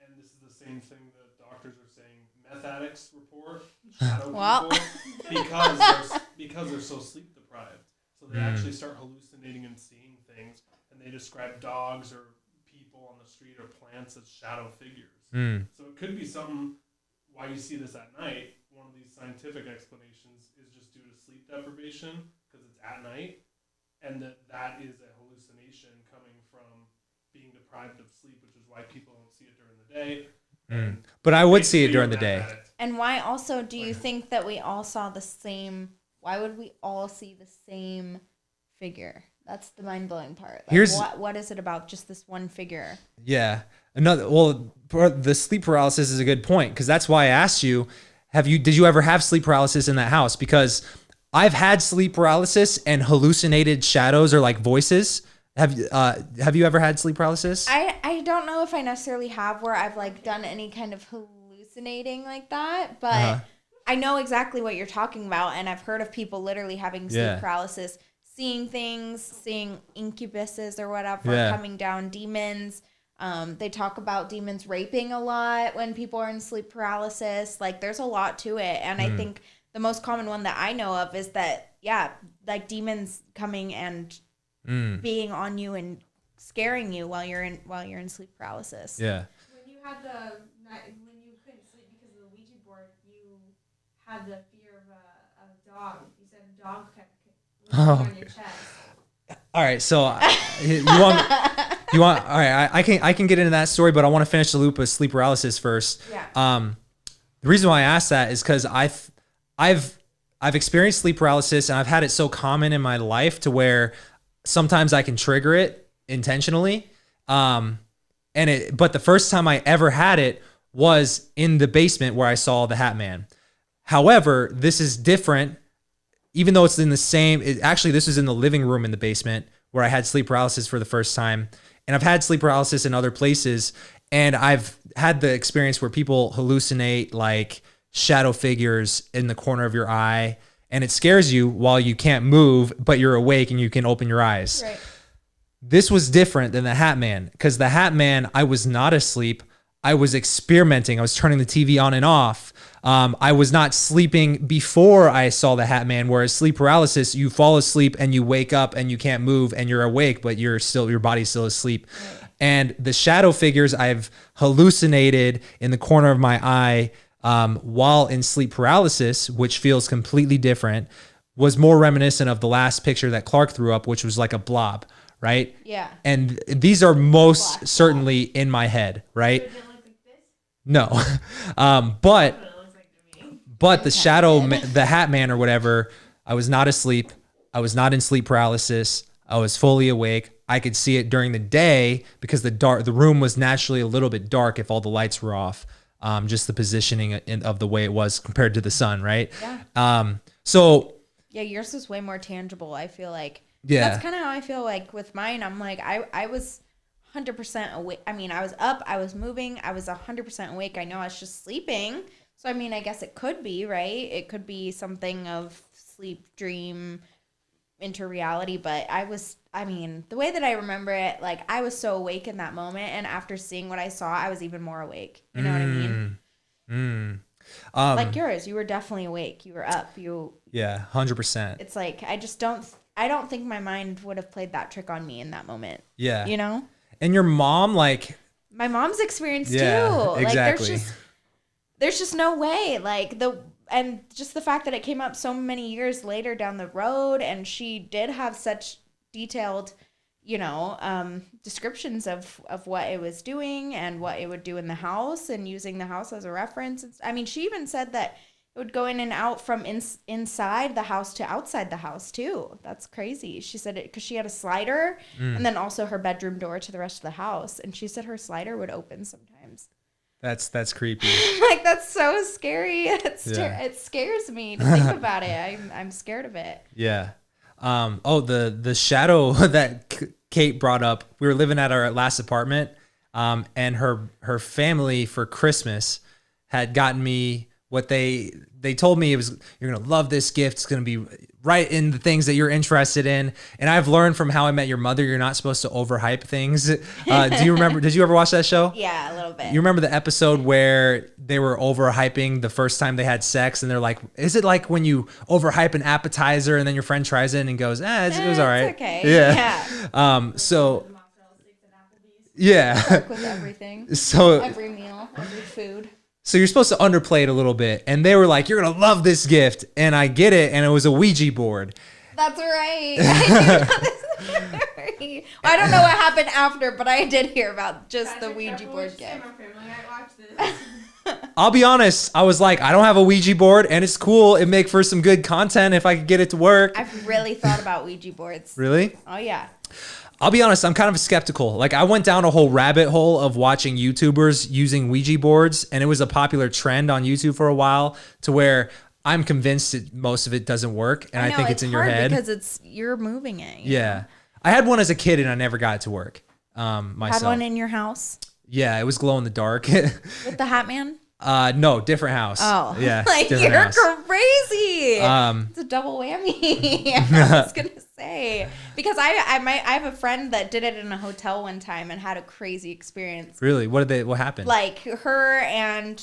And this is the same thing that doctors are saying meth addicts report, shadow people, because they're so sleep deprived. So they actually start hallucinating and seeing things, and they describe dogs or people on the street or plants as shadow figures. So it could be something why you see this at night. One of these scientific explanations is just due to sleep deprivation because it's at night, and that is a hallucination coming from being deprived of sleep, which is why people don't see it during the day. But I would see it during the day. And why also do you think that we all saw the same? Why would we all see the same figure? That's the mind-blowing part. Like, what is it about just this one figure? Yeah. The sleep paralysis is a good point, because that's why I asked you, did you ever have sleep paralysis in that house? Because I've had sleep paralysis and hallucinated shadows or like voices. Have you ever had sleep paralysis? I don't know if I necessarily have where I've like done any kind of hallucinating like that, but I know exactly what you're talking about, and I've heard of people literally having sleep paralysis, seeing things, seeing incubuses or whatever coming down, demons. They talk about demons raping a lot when people are in sleep paralysis. Like there's a lot to it, and I think the most common one that I know of is that like demons coming and being on you and scaring you while you're in sleep paralysis. When you had when you couldn't sleep because of the Ouija board, you had the fear of a dog. You said a dog kept on your chest. All right, so you want all right, I can get into that story, but I want to finish the loop of sleep paralysis first. The reason why I asked that is because I've experienced sleep paralysis, and I've had it so common in my life to where sometimes I can trigger it intentionally. But the first time I ever had it was in the basement where I saw the Hat Man. However, this is different, even though it's in the same, this was in the living room in the basement where I had sleep paralysis for the first time. And I've had sleep paralysis in other places. And I've had the experience where people hallucinate like shadow figures in the corner of your eye, and it scares you while you can't move, but you're awake and you can open your eyes. Right. This was different than the Hat Man, because the Hat Man, I was not asleep. I was experimenting. I was turning the TV on and off. I was not sleeping before I saw the Hat Man, whereas sleep paralysis, you fall asleep and you wake up and you can't move and you're awake, but your body's still asleep. Right. And the shadow figures I've hallucinated in the corner of my eye while in sleep paralysis, which feels completely different, was more reminiscent of the last picture that Clark threw up, which was like a blob, right? Yeah. And these are most certainly in my head, right? So it didn't look like this? No. But the shadow, the Hat Man or whatever, I was not asleep. I was not in sleep paralysis. I was fully awake. I could see it during the day because the room was naturally a little bit dark if all the lights were off. Just the positioning of the way it was compared to the sun, right? Yeah. Yeah, yours is way more tangible, I feel like. Yeah. That's kind of how I feel like with mine. I'm like, I was 100% awake. I mean, I was up, I was moving, I was 100% awake. I know I was just sleeping. So, I mean, I guess it could be, right? It could be something of sleep, dream, into reality. But the way that I remember it, like, I was so awake in that moment. And after seeing what I saw, I was even more awake. You know what I mean? Like yours, you were definitely awake. You were up. Yeah, 100%. It's like, I don't think my mind would have played that trick on me in that moment. Yeah. You know? And your mom, like... My mom's experience, too. Exactly. Like, there's just no way. Like, and just the fact that it came up so many years later down the road, and she did have such detailed, descriptions of what it was doing and what it would do in the house, and using the house as a reference. I mean, she even said that it would go in and out from inside the house to outside the house too. That's crazy. She said it because she had a slider and then also her bedroom door to the rest of the house. And she said her slider would open sometimes. That's creepy. Like, that's so scary. It scares me to think about it. I'm scared of it. Yeah. The shadow that Kate brought up. We were living at our last apartment, and her family for Christmas had gotten me what they told me, it was, you're going to love this gift. It's going to be right in the things that you're interested in. And I've learned from How I Met Your Mother, you're not supposed to overhype things. Do you remember, did you ever watch that show? Yeah, a little bit. You remember the episode where they were overhyping the first time they had sex, and they're like, is it like when you overhype an appetizer and then your friend tries it and goes, it was all right. It's okay. Yeah. So yeah. With everything. So every meal, every food. So you're supposed to underplay it a little bit. And they were like, you're going to love this gift. And I get it. And it was a Ouija board. That's right. I don't know what happened after, but I did hear about just the Ouija board gift. I'll be honest. I was like, I don't have a Ouija board, and it's cool. It'd make for some good content if I could get it to work. I've really thought about Ouija boards. Really? Oh, yeah. I'll be honest, I'm kind of skeptical. Like, I went down a whole rabbit hole of watching YouTubers using Ouija boards, and it was a popular trend on YouTube for a while, to where I'm convinced that most of it doesn't work, and I think it's in your head. Because you're moving it. Yeah. I had one as a kid, and I never got it to work myself. Had one in your house? Yeah, it was glow in the dark. With the Hat Man? No, different house. Oh, yeah, like you're house. Crazy. It's a double whammy. I was gonna say, because I have a friend that did it in a hotel one time and had a crazy experience. Really? What happened? Like her and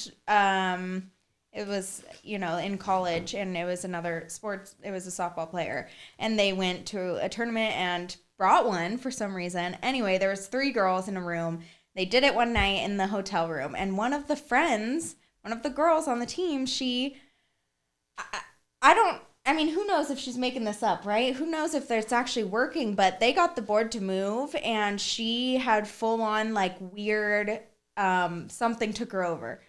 it was, in college, and it was another sports. It was a softball player, and they went to a tournament and brought one for some reason. Anyway, there was 3 girls in a room. They did it one night in the hotel room, and one of the girls on the team, who knows if she's making this up, right? Who knows if it's actually working, but they got the board to move, and she had full on like weird, something took her over.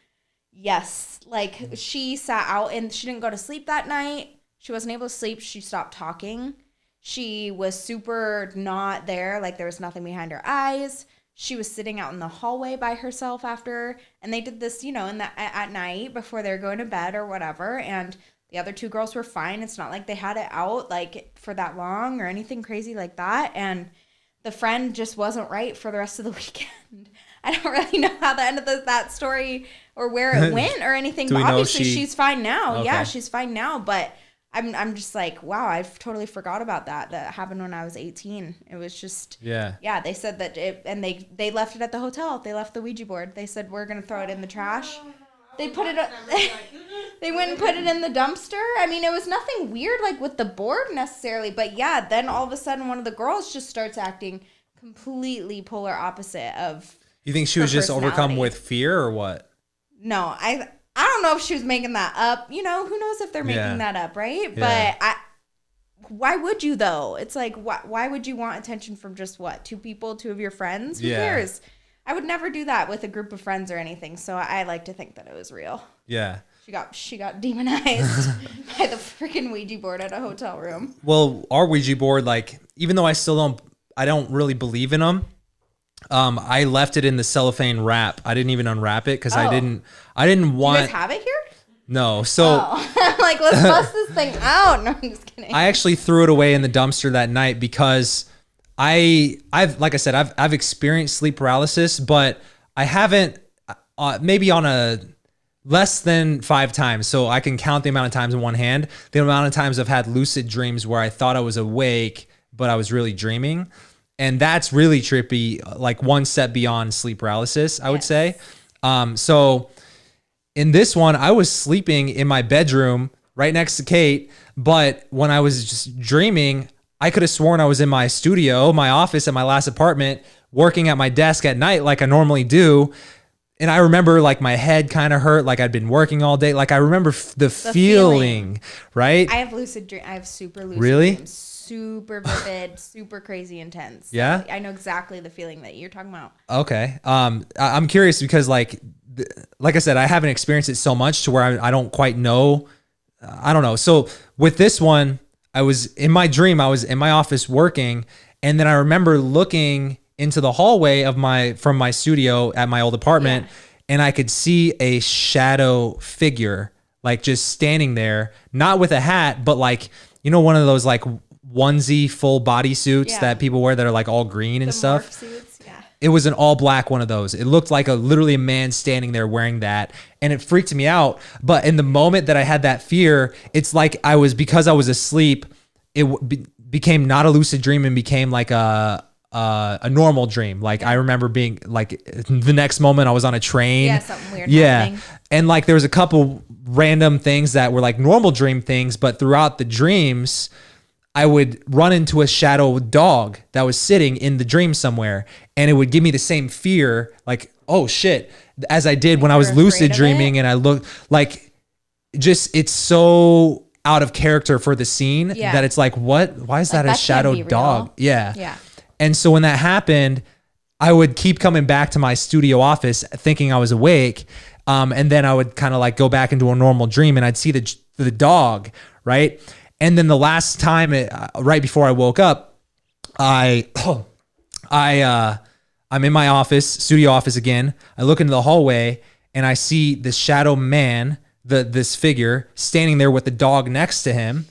Yes. Like she sat out and she didn't go to sleep that night. She wasn't able to sleep. She stopped talking. She was super not there. Like there was nothing behind her eyes. She was sitting out in the hallway by herself after, and they did this, at night before they were going to bed or whatever. And the other 2 girls were fine. It's not like they had it out like for that long or anything crazy like that. And the friend just wasn't right for the rest of the weekend. I don't really know how the end of that story or where it went or anything. But obviously she's fine now. Okay. Yeah, she's fine now. But I'm just like, wow, I've totally forgot about that. That happened when I was 18. It was just, yeah, they said that and they left it at the hotel. They left the Ouija board. They said, we're going to throw it in the trash. They put it, they went and put it in the dumpster. I mean, it was nothing weird like with the board necessarily, but yeah, then all of a sudden one of the girls just starts acting completely polar opposite of. You think she was just overcome with fear or what? No, I don't know if she was making that up. Who knows if they're making that up, right? Yeah. But why would you though? It's like, why would you want attention from just 2 people, 2 of your friends? Who cares? I would never do that with a group of friends or anything. So I like to think that it was real. Yeah. She got demonized by the freaking Ouija board at a hotel room. Well, our Ouija board, like, even though I don't really believe in them. I left it in the cellophane wrap. I didn't even unwrap it because I didn't want. You guys have it here? No. So like, let's bust this thing out. No, I'm just kidding. I actually threw it away in the dumpster that night because I've like I said, I've experienced sleep paralysis, but I haven't maybe on a less than 5 times. So I can count the amount of times in one hand. The amount of times I've had lucid dreams where I thought I was awake, but I was really dreaming. And that's really trippy, like one step beyond sleep paralysis, I would say. So in this one, I was sleeping in my bedroom right next to Kate. But when I was just dreaming, I could have sworn I was in my studio, my office at my last apartment, working at my desk at night like I normally do. And I remember like my head kind of hurt, like I'd been working all day. Like I remember the feeling, right? I have lucid dreams. I have super lucid dreams. Super vivid, super crazy intense. Yeah. I know exactly the feeling that you're talking about. Okay. I'm curious because like I said, I haven't experienced it so much to where I don't quite know. I don't know. So with this one, I was in my dream, I was in my office working. And then I remember looking into the hallway from my studio at my old apartment. Yeah. And I could see a shadow figure, like just standing there, not with a hat, but like, one of those like onesie full body suits that people wear that are like all green and stuff. Morph suits, yeah. It was an all black one of those. It looked like literally a man standing there wearing that, and it freaked me out. But in the moment that I had that fear, it's like because I was asleep, it became not a lucid dream and became like a normal dream. Like I remember being like the next moment I was on a train. Yeah, something weird happening. And like there was a couple random things that were like normal dream things, but throughout the dreams, I would run into a shadow dog that was sitting in the dream somewhere, and it would give me the same fear, like, oh shit, as I did when I was lucid dreaming. And I looked like, it's so out of character for the scene that it's like, why is that a shadow dog? Yeah. And so when that happened, I would keep coming back to my studio office thinking I was awake. And then I would kind of like go back into a normal dream, and I'd see the dog, right? And then the last time, right before I woke up, I'm in my office, studio office again. I look into the hallway and I see this shadow man, this figure standing there with the dog next to him.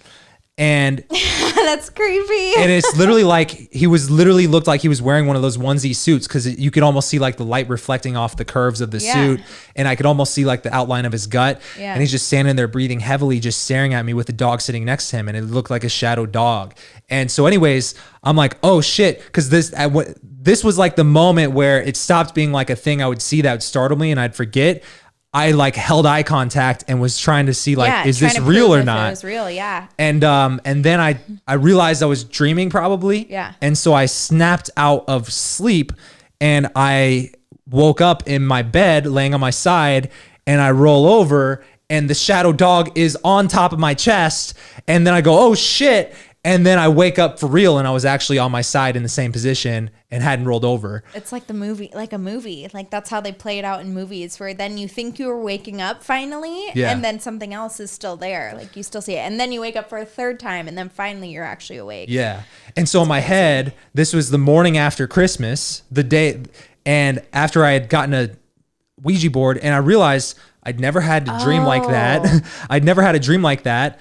And that's creepy. And it's literally like looked like he was wearing one of those onesie suits, because you could almost see like the light reflecting off the curves of the suit, and I could almost see like the outline of his gut. And he's just standing there breathing heavily, just staring at me with the dog sitting next to him, and it looked like a shadow dog. And so anyways, I'm like, oh shit, because this was like the moment where it stopped being like a thing I would see that would startle me and I'd forget. I like held eye contact and was trying to see like, is this real or not? It was real, yeah. And then I realized I was dreaming probably. Yeah. And so I snapped out of sleep, and I woke up in my bed laying on my side, and I roll over and the shadow dog is on top of my chest. And then I go, oh shit. And then I wake up for real, and I was actually on my side in the same position and hadn't rolled over. It's like a movie. Like that's how they play it out in movies, where then you think you were waking up finally, and then something else is still there. Like you still see it. And then you wake up for a third time, and then finally you're actually awake. Yeah. And so in my head, this was the morning after Christmas, the day, and after I had gotten a Ouija board, and I realized I'd never had a dream like that. I'd never had a dream like that.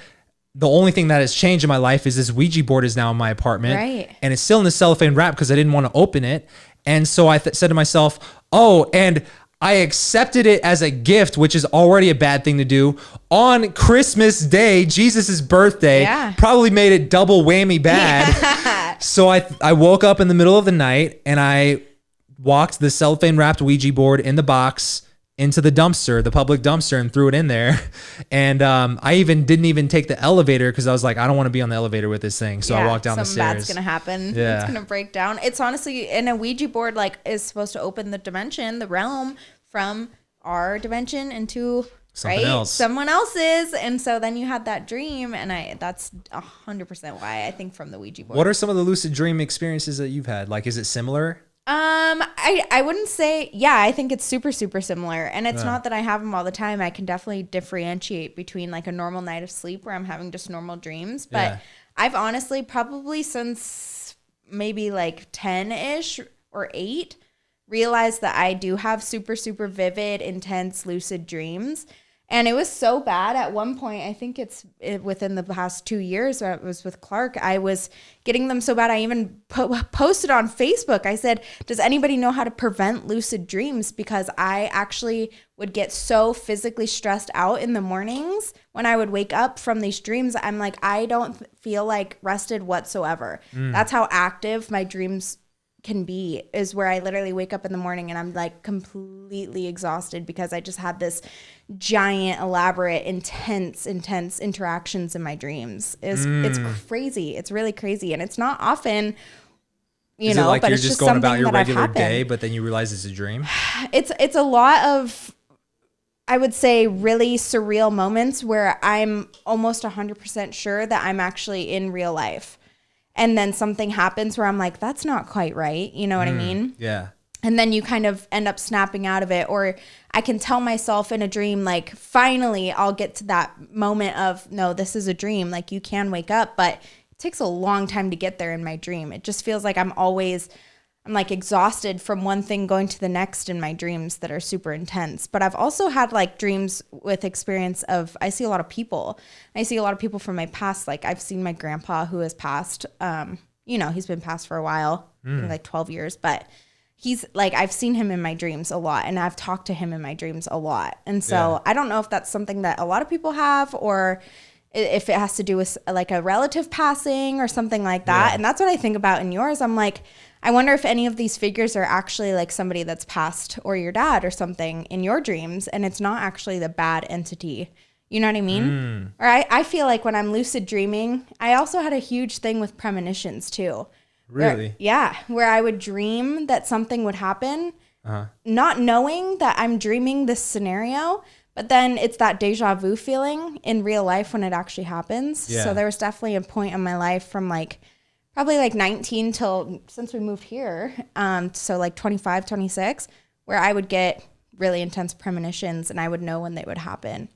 The only thing that has changed in my life is this Ouija board is now in my apartment, and it's still in the cellophane wrap because I didn't want to open it. And so I said to myself, oh, and I accepted it as a gift, which is already a bad thing to do on Christmas Day, Jesus's birthday. Probably made it double whammy bad. So I woke up in the middle of the night, and I walked the cellophane wrapped Ouija board in the box into the dumpster, the public dumpster, and threw it in there. And I didn't even take the elevator, because I was like, I don't want to be on the elevator with this thing. So I walked down the stairs. Something bad's gonna happen. It's gonna break down. It's honestly, and a Ouija board like is supposed to open the dimension, the realm, from our dimension into someone else's. And so then you had that dream, and that's 100% why I think from the Ouija board. What are some of the lucid dream experiences that you've had? Like, is it similar? I wouldn't say, I think it's super, super similar. And it's not that I have them all the time. I can definitely differentiate between like a normal night of sleep where I'm having just normal dreams. But I've honestly probably since maybe like 10-ish or 8 realized that I do have super, super vivid, intense, lucid dreams. And it was so bad at one point, I think it's within the past 2 years, where it was with Clark, I was getting them so bad, I even posted on Facebook. I said, does anybody know how to prevent lucid dreams? Because I actually would get so physically stressed out in the mornings when I would wake up from these dreams. I'm like, I don't feel like rested whatsoever. That's how active my dreams can be, is where I literally wake up in the morning and I'm like completely exhausted because I just had this giant, elaborate, intense interactions in my dreams. It's crazy. It's really crazy. And it's not often, Is it like but you're just going about your regular day, but then you realize it's a dream? It's a lot of, I would say, really surreal moments where I'm almost 100% sure that I'm actually in real life. And then something happens where I'm like, that's not quite right. You know what I mean? Yeah. And then you kind of end up snapping out of it. Or I can tell myself in a dream, like, finally I'll get to that moment of, no, this is a dream. Like, you can wake up, but it takes a long time to get there in my dream. It just feels like I'm like exhausted from one thing going to the next in my dreams that are super intense. But I've also had like dreams with experience of, I see a lot of people. I see a lot of people from my past. Like I've seen my grandpa who has passed, he's been passed for a while, I think like 12 years, but he's like, I've seen him in my dreams a lot, and I've talked to him in my dreams a lot. And so Yeah. I don't know if that's something that a lot of people have, or if it has to do with like a relative passing or something like that. Yeah. And that's what I think about in yours. I'm like, I wonder if any of these figures are actually like somebody that's passed, or your dad or something in your dreams, and it's not actually the bad entity. You know what I mean? Or I feel like when I'm lucid dreaming, I also had a huge thing with premonitions too. Really? Where I would dream that something would happen, not knowing that I'm dreaming this scenario, but then it's that deja vu feeling in real life when it actually happens. Yeah. So there was definitely a point in my life from like probably like 19 till since we moved here, so like 25, 26, where I would get really intense premonitions and I would know when they would happen.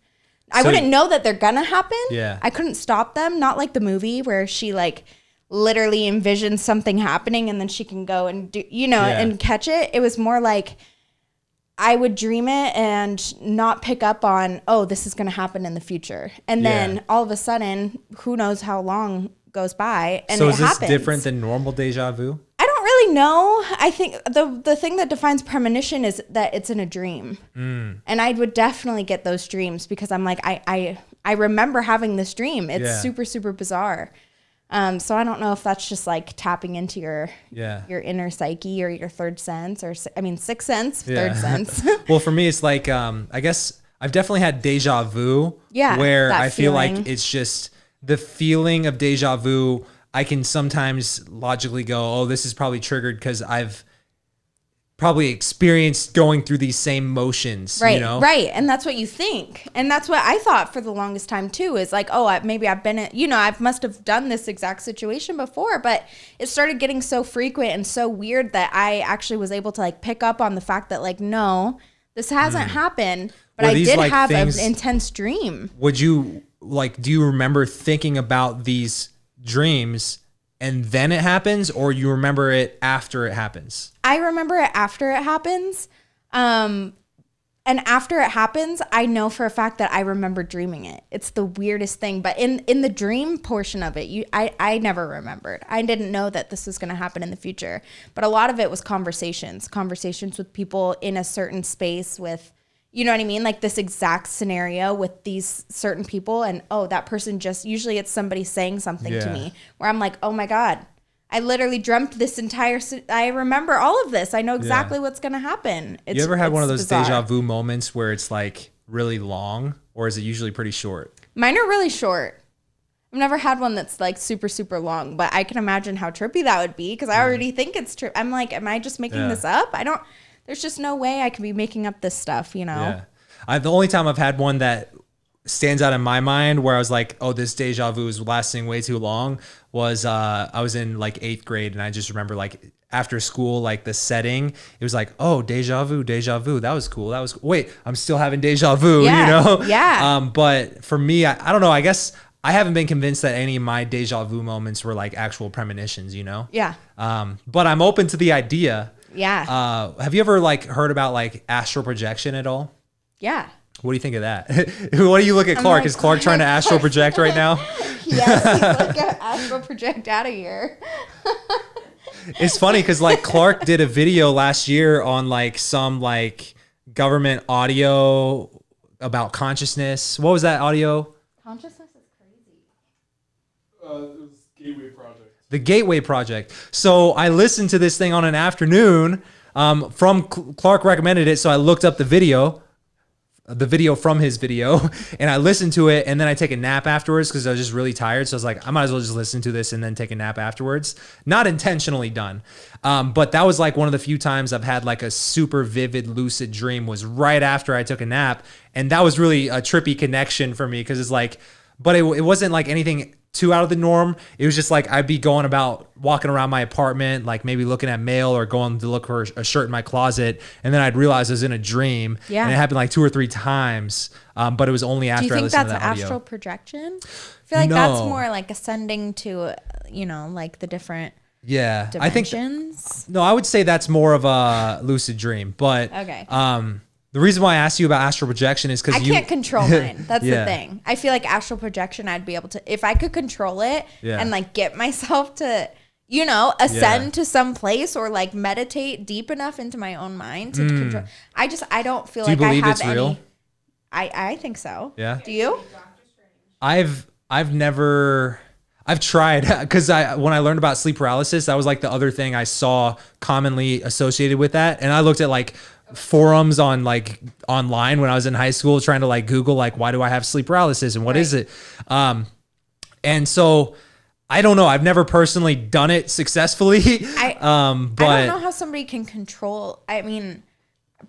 I wouldn't know that they're gonna happen. Yeah. I couldn't stop them. Not like the movie where she like literally envisions something happening and then she can go and do, and catch it. It was more like I would dream it and not pick up on, oh, this is going to happen in the future. And then all of a sudden, who knows how long goes by and So it is this happens. different than normal deja vu? I don't really know. I think the thing that defines premonition is that it's in a dream. And I would definitely get those dreams because I'm like, I remember having this dream. It's super, super bizarre. So I don't know if that's just like tapping into your inner psyche or your third sense, or sixth sense, third sense. Well, for me, it's like, I guess I've definitely had deja vu where I feel like it's just the feeling of deja vu. I can sometimes logically go, oh, this is probably triggered because I've probably experienced going through these same motions, right, you know? Right. And that's what you think. And that's what I thought for the longest time too, is like, oh, maybe I've been, I must have done this exact situation before, but it started getting so frequent and so weird that I actually was able to like pick up on the fact that like, no, this hasn't happened, but I did like have an intense dream. Would you do you remember thinking about these dreams and then it happens, or you remember it after it happens? I remember it after it happens. And after it happens, I know for a fact that I remember dreaming it. It's the weirdest thing. But in the dream portion of it, I never remembered. I didn't know that this was going to happen in the future. But a lot of it was conversations with people in a certain space with, you know what I mean? Like this exact scenario with these certain people. And, oh, that person usually it's somebody saying something to me where I'm like, oh my God, I literally dreamt this I remember all of this. I know exactly what's going to happen. You ever had one of those deja vu moments where it's like really long, or is it usually pretty short? Mine are really short. I've never had one that's like super, super long, but I can imagine how trippy that would be because I already think it's true. I'm like, am I just making this up? There's just no way I could be making up this stuff, Yeah. The only time I've had one that stands out in my mind where I was like, oh, this deja vu is lasting way too long was I was in like 8th grade, and I just remember like after school, like the setting, it was like, oh, deja vu. That was cool. Wait, I'm still having deja vu, Yeah. But for me, I don't know. I guess I haven't been convinced that any of my deja vu moments were like actual premonitions, Yeah. But I'm open to the idea. Yeah. Have you ever like heard about like astral projection at all? Yeah. What do you think of that? What do you look at Clark? Is Clark trying to astral project right now? Yes, he's like astral project out of here. It's funny because like Clark did a video last year on like some like government audio about consciousness. What was that audio? Consciousness is crazy. It was Gateway Project. The Gateway Project. So I listened to this thing on an afternoon. From Clark recommended it, so I looked up the video from his video, and I listened to it, and then I take a nap afterwards because I was just really tired. So I was like, I might as well just listen to this and then take a nap afterwards. Not intentionally done. But that was like one of the few times I've had like a super vivid lucid dream was right after I took a nap. And that was really a trippy connection for me because it's like, but it wasn't like anything too out of the norm. It was just like I'd be walking around my apartment, like maybe looking at mail or going to look for a shirt in my closet, and then I'd realize I was in a dream. Yeah. And it happened like 2 or 3 times, but it was only after I listened to that audio. Do you think that's astral projection? I feel like that's more like ascending to, like the different dimensions. I would say that's more of a lucid dream, but okay. The reason why I asked you about astral projection is because I can't control mine. That's the thing. I feel like astral projection, I'd be able to, if I could control it and like get myself to, ascend to some place or like meditate deep enough into my own mind to control. I don't feel like I have it's real? I think so. Yeah. Do you? I've tried, because when I learned about sleep paralysis, that was like the other thing I saw commonly associated with that. And I looked at like forums on like online when I was in high school, trying to like Google like, why do I have sleep paralysis and what is it? And so I don't know. I've never personally done it successfully. But I don't know how somebody can control. I mean,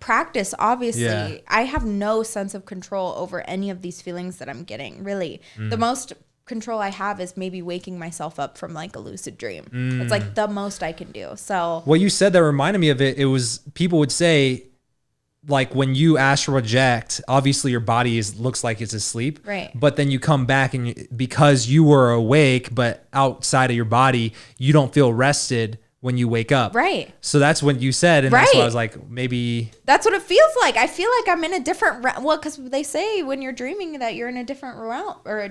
practice, obviously. Yeah. I have no sense of control over any of these feelings that I'm getting, really. The most control I have is maybe waking myself up from like a lucid dream. It's like the most I can do. So what you said that reminded me of it was people would say, like when you astral project, obviously your body looks like it's asleep, right? But then you come back and because you were awake, but outside of your body, you don't feel rested when you wake up, right? So that's what you said, and that's why I was like, maybe that's what it feels like. I feel like I'm in a different because they say when you're dreaming that you're in a different realm, a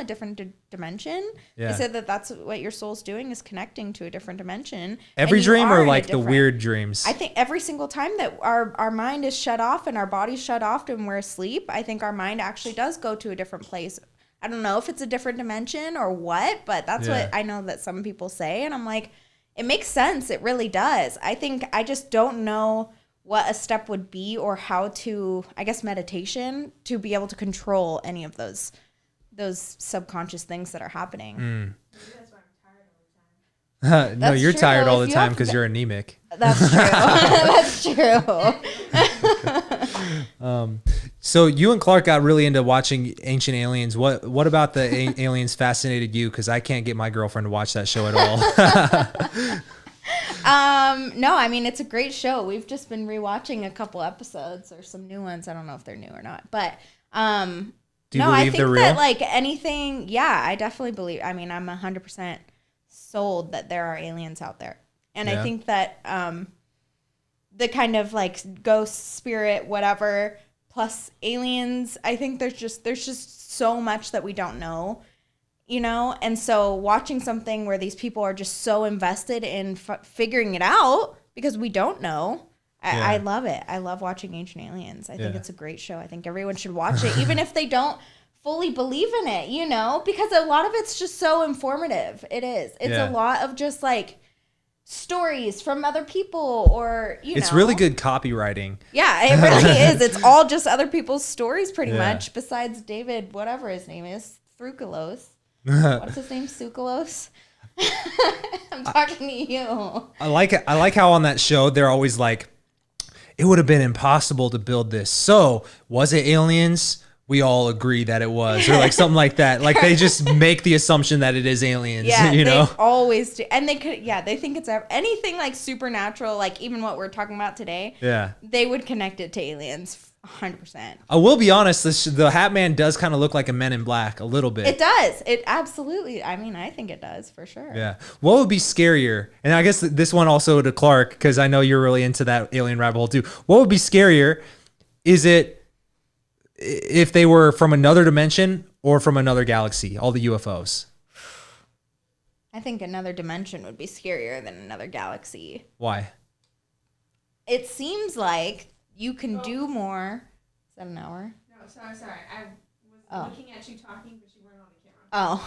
different dimension. Yeah. They said that's what your soul's doing, is connecting to a different dimension. Every dream, or like the weird dreams? I think every single time that our mind is shut off and our body's shut off and we're asleep, I think our mind actually does go to a different place. I don't know if it's a different dimension or what, but that's what I know that some people say, and I'm like, it makes sense. It really does. I think I just don't know what a step would be or how to, I guess, meditation to be able to control any of those subconscious things that are happening. Maybe that's why I'm tired all the time. No, you're true. tired all the If you time have- because you're anemic. That's true. That's true. So you and Clark got really into watching Ancient Aliens. What about the aliens fascinated you? Because I can't get my girlfriend to watch that show at all. No, I mean, it's a great show. We've just been rewatching a couple episodes or some new ones. I don't know if they're new or not, but Do you no, I believe think they're real? that like anything, yeah, I definitely believe. I mean, I'm 100% sold that there are aliens out there, and I think that the kind of like ghost, spirit, whatever, plus aliens, I think there's just so much that we don't know, and so watching something where these people are just so invested in figuring it out because we don't know. I love it. I love watching Ancient Aliens. I think it's a great show. I think everyone should watch it, even if they don't fully believe in it, because a lot of it's just so informative. It is. It's a lot of just like stories from other people, or It's really good copywriting. Yeah, it really is. It's all just other people's stories pretty much, besides David, whatever his name is, Thrukalos. What's his name? Sukalos? I'm talking to you. I like how on that show they're always like, it would have been impossible to build this. So was it aliens? We all agree that it was, or like something like that. Like they just make the assumption that it is aliens. Yeah, they always do, and they could. Yeah, they think it's anything like supernatural, like even what we're talking about today. Yeah, they would connect it to aliens. 100%. I will be honest. The Hat Man does kind of look like a Men in Black a little bit. It does. It absolutely. I mean, I think it does for sure. Yeah. What would be scarier? And I guess this one also to Clark, because I know you're really into that alien rabbit hole too. What would be scarier? Is it if they were from another dimension or from another galaxy? All the UFOs. I think another dimension would be scarier than another galaxy. Why? It seems like you can do more. Is that an hour? No, sorry. I was looking at you talking, but you weren't on the camera.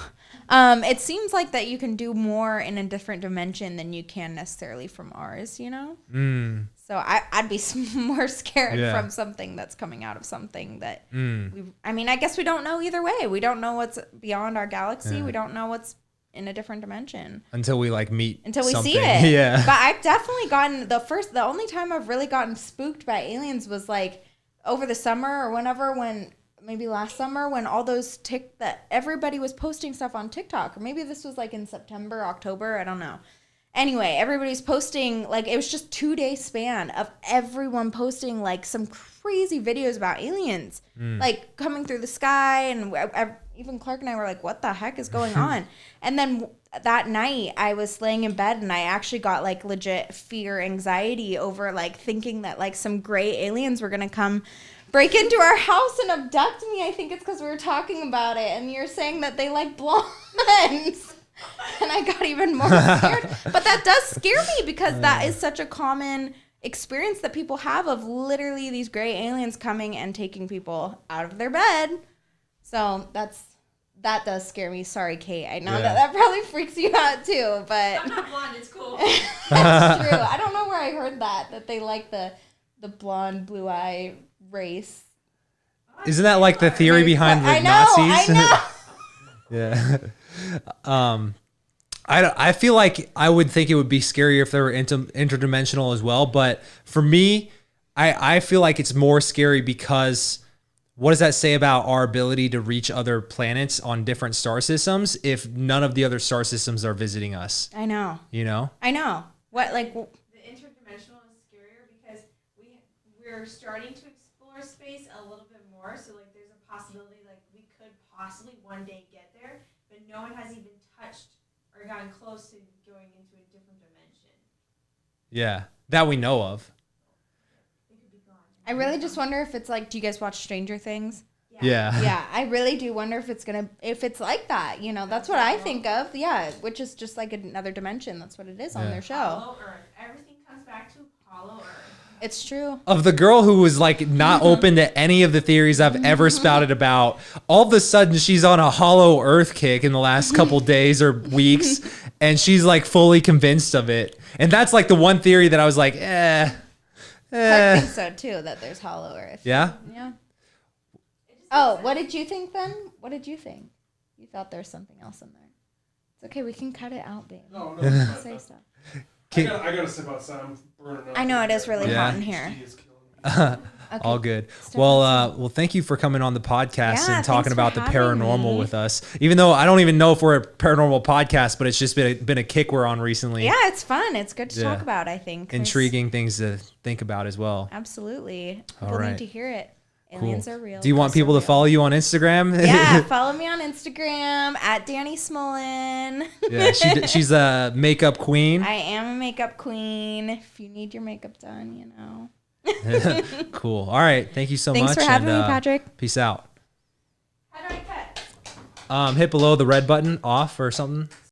Oh. It seems like that you can do more in a different dimension than you can necessarily from ours, So I'd be more scared from something that's coming out of something that I guess we don't know either way. We don't know what's beyond our galaxy. We don't know what's in a different dimension until we like meet until we something. see it. Yeah. But I've definitely gotten the only time I've really gotten spooked by aliens was like over the summer or whenever, maybe last summer, when all those that everybody was posting stuff on TikTok, or maybe this was like in September, October, I don't know. Anyway, everybody's posting, like, it was just 2-day span of everyone posting like some crazy videos about aliens, like coming through the sky, and even Clark and I were like, what the heck is going on? And then that night I was laying in bed and I actually got like legit fear, anxiety over like thinking that like some gray aliens were going to come break into our house and abduct me. I think it's because we were talking about it and you're saying that they like blondes. And I got even more scared. But that does scare me because that is such a common experience that people have of literally these gray aliens coming and taking people out of their bed. So that does scare me. Sorry, Kate. I know that probably freaks you out too, but I'm not blonde. It's cool. that's true. I don't know where I heard that they like the blonde, blue eye race. Isn't that like the theory behind the Nazis? I know. Yeah. I feel like I would think it would be scarier if they were interdimensional as well. But for me, I feel like it's more scary because what does that say about our ability to reach other planets on different star systems if none of the other star systems are visiting us? I know. You know? I know. What, like... The interdimensional is scarier because we're starting to explore space a little bit more. So, like, there's a possibility, like, we could possibly one day get there. But no one has even touched or gotten close to going into a different dimension. Yeah. That we know of. They could be gone. I really just wonder if it's like, do you guys watch Stranger Things? Yeah. Yeah, I really do wonder if it's like that. You know, that's what I think of. Yeah, which is just like another dimension. That's what it is on their show. Hollow Earth. Everything comes back to Hollow Earth. It's true. Of the girl who was like not open to any of the theories I've ever spouted about, all of a sudden she's on a hollow earth kick in the last couple days or weeks, and she's like fully convinced of it. And that's like the one theory that I was like, I think so too, that there's Hollow Earth. Yeah? Yeah. Oh, what did you think then? What did you think? You thought there was something else in there. It's okay, we can cut it out, babe. No, Say stuff. I gotta step outside. I'm burning up. I know it is really hot in here. ADHD is killing me. Okay. All good. Step Well, thank you for coming on the podcast Yeah, and talking thanks about for the having paranormal me. with us. Even though I don't even know if we're a paranormal podcast, but it's just been a kick we're on recently. Yeah, it's fun. It's good to talk about, I think. Intriguing things to think about as well. Absolutely. All People right. need to hear it. Cool. Aliens are real. Do you want Ghosts are people to real. follow you on Instagram? Yeah, follow me on Instagram at Dani Smolin. Yeah, she's a makeup queen. I am a makeup queen. If you need your makeup done, you know. Cool. All right. Thank you so Thanks much. for having and, me, Patrick. Peace out. How do I cut? Hit below the red button off or something.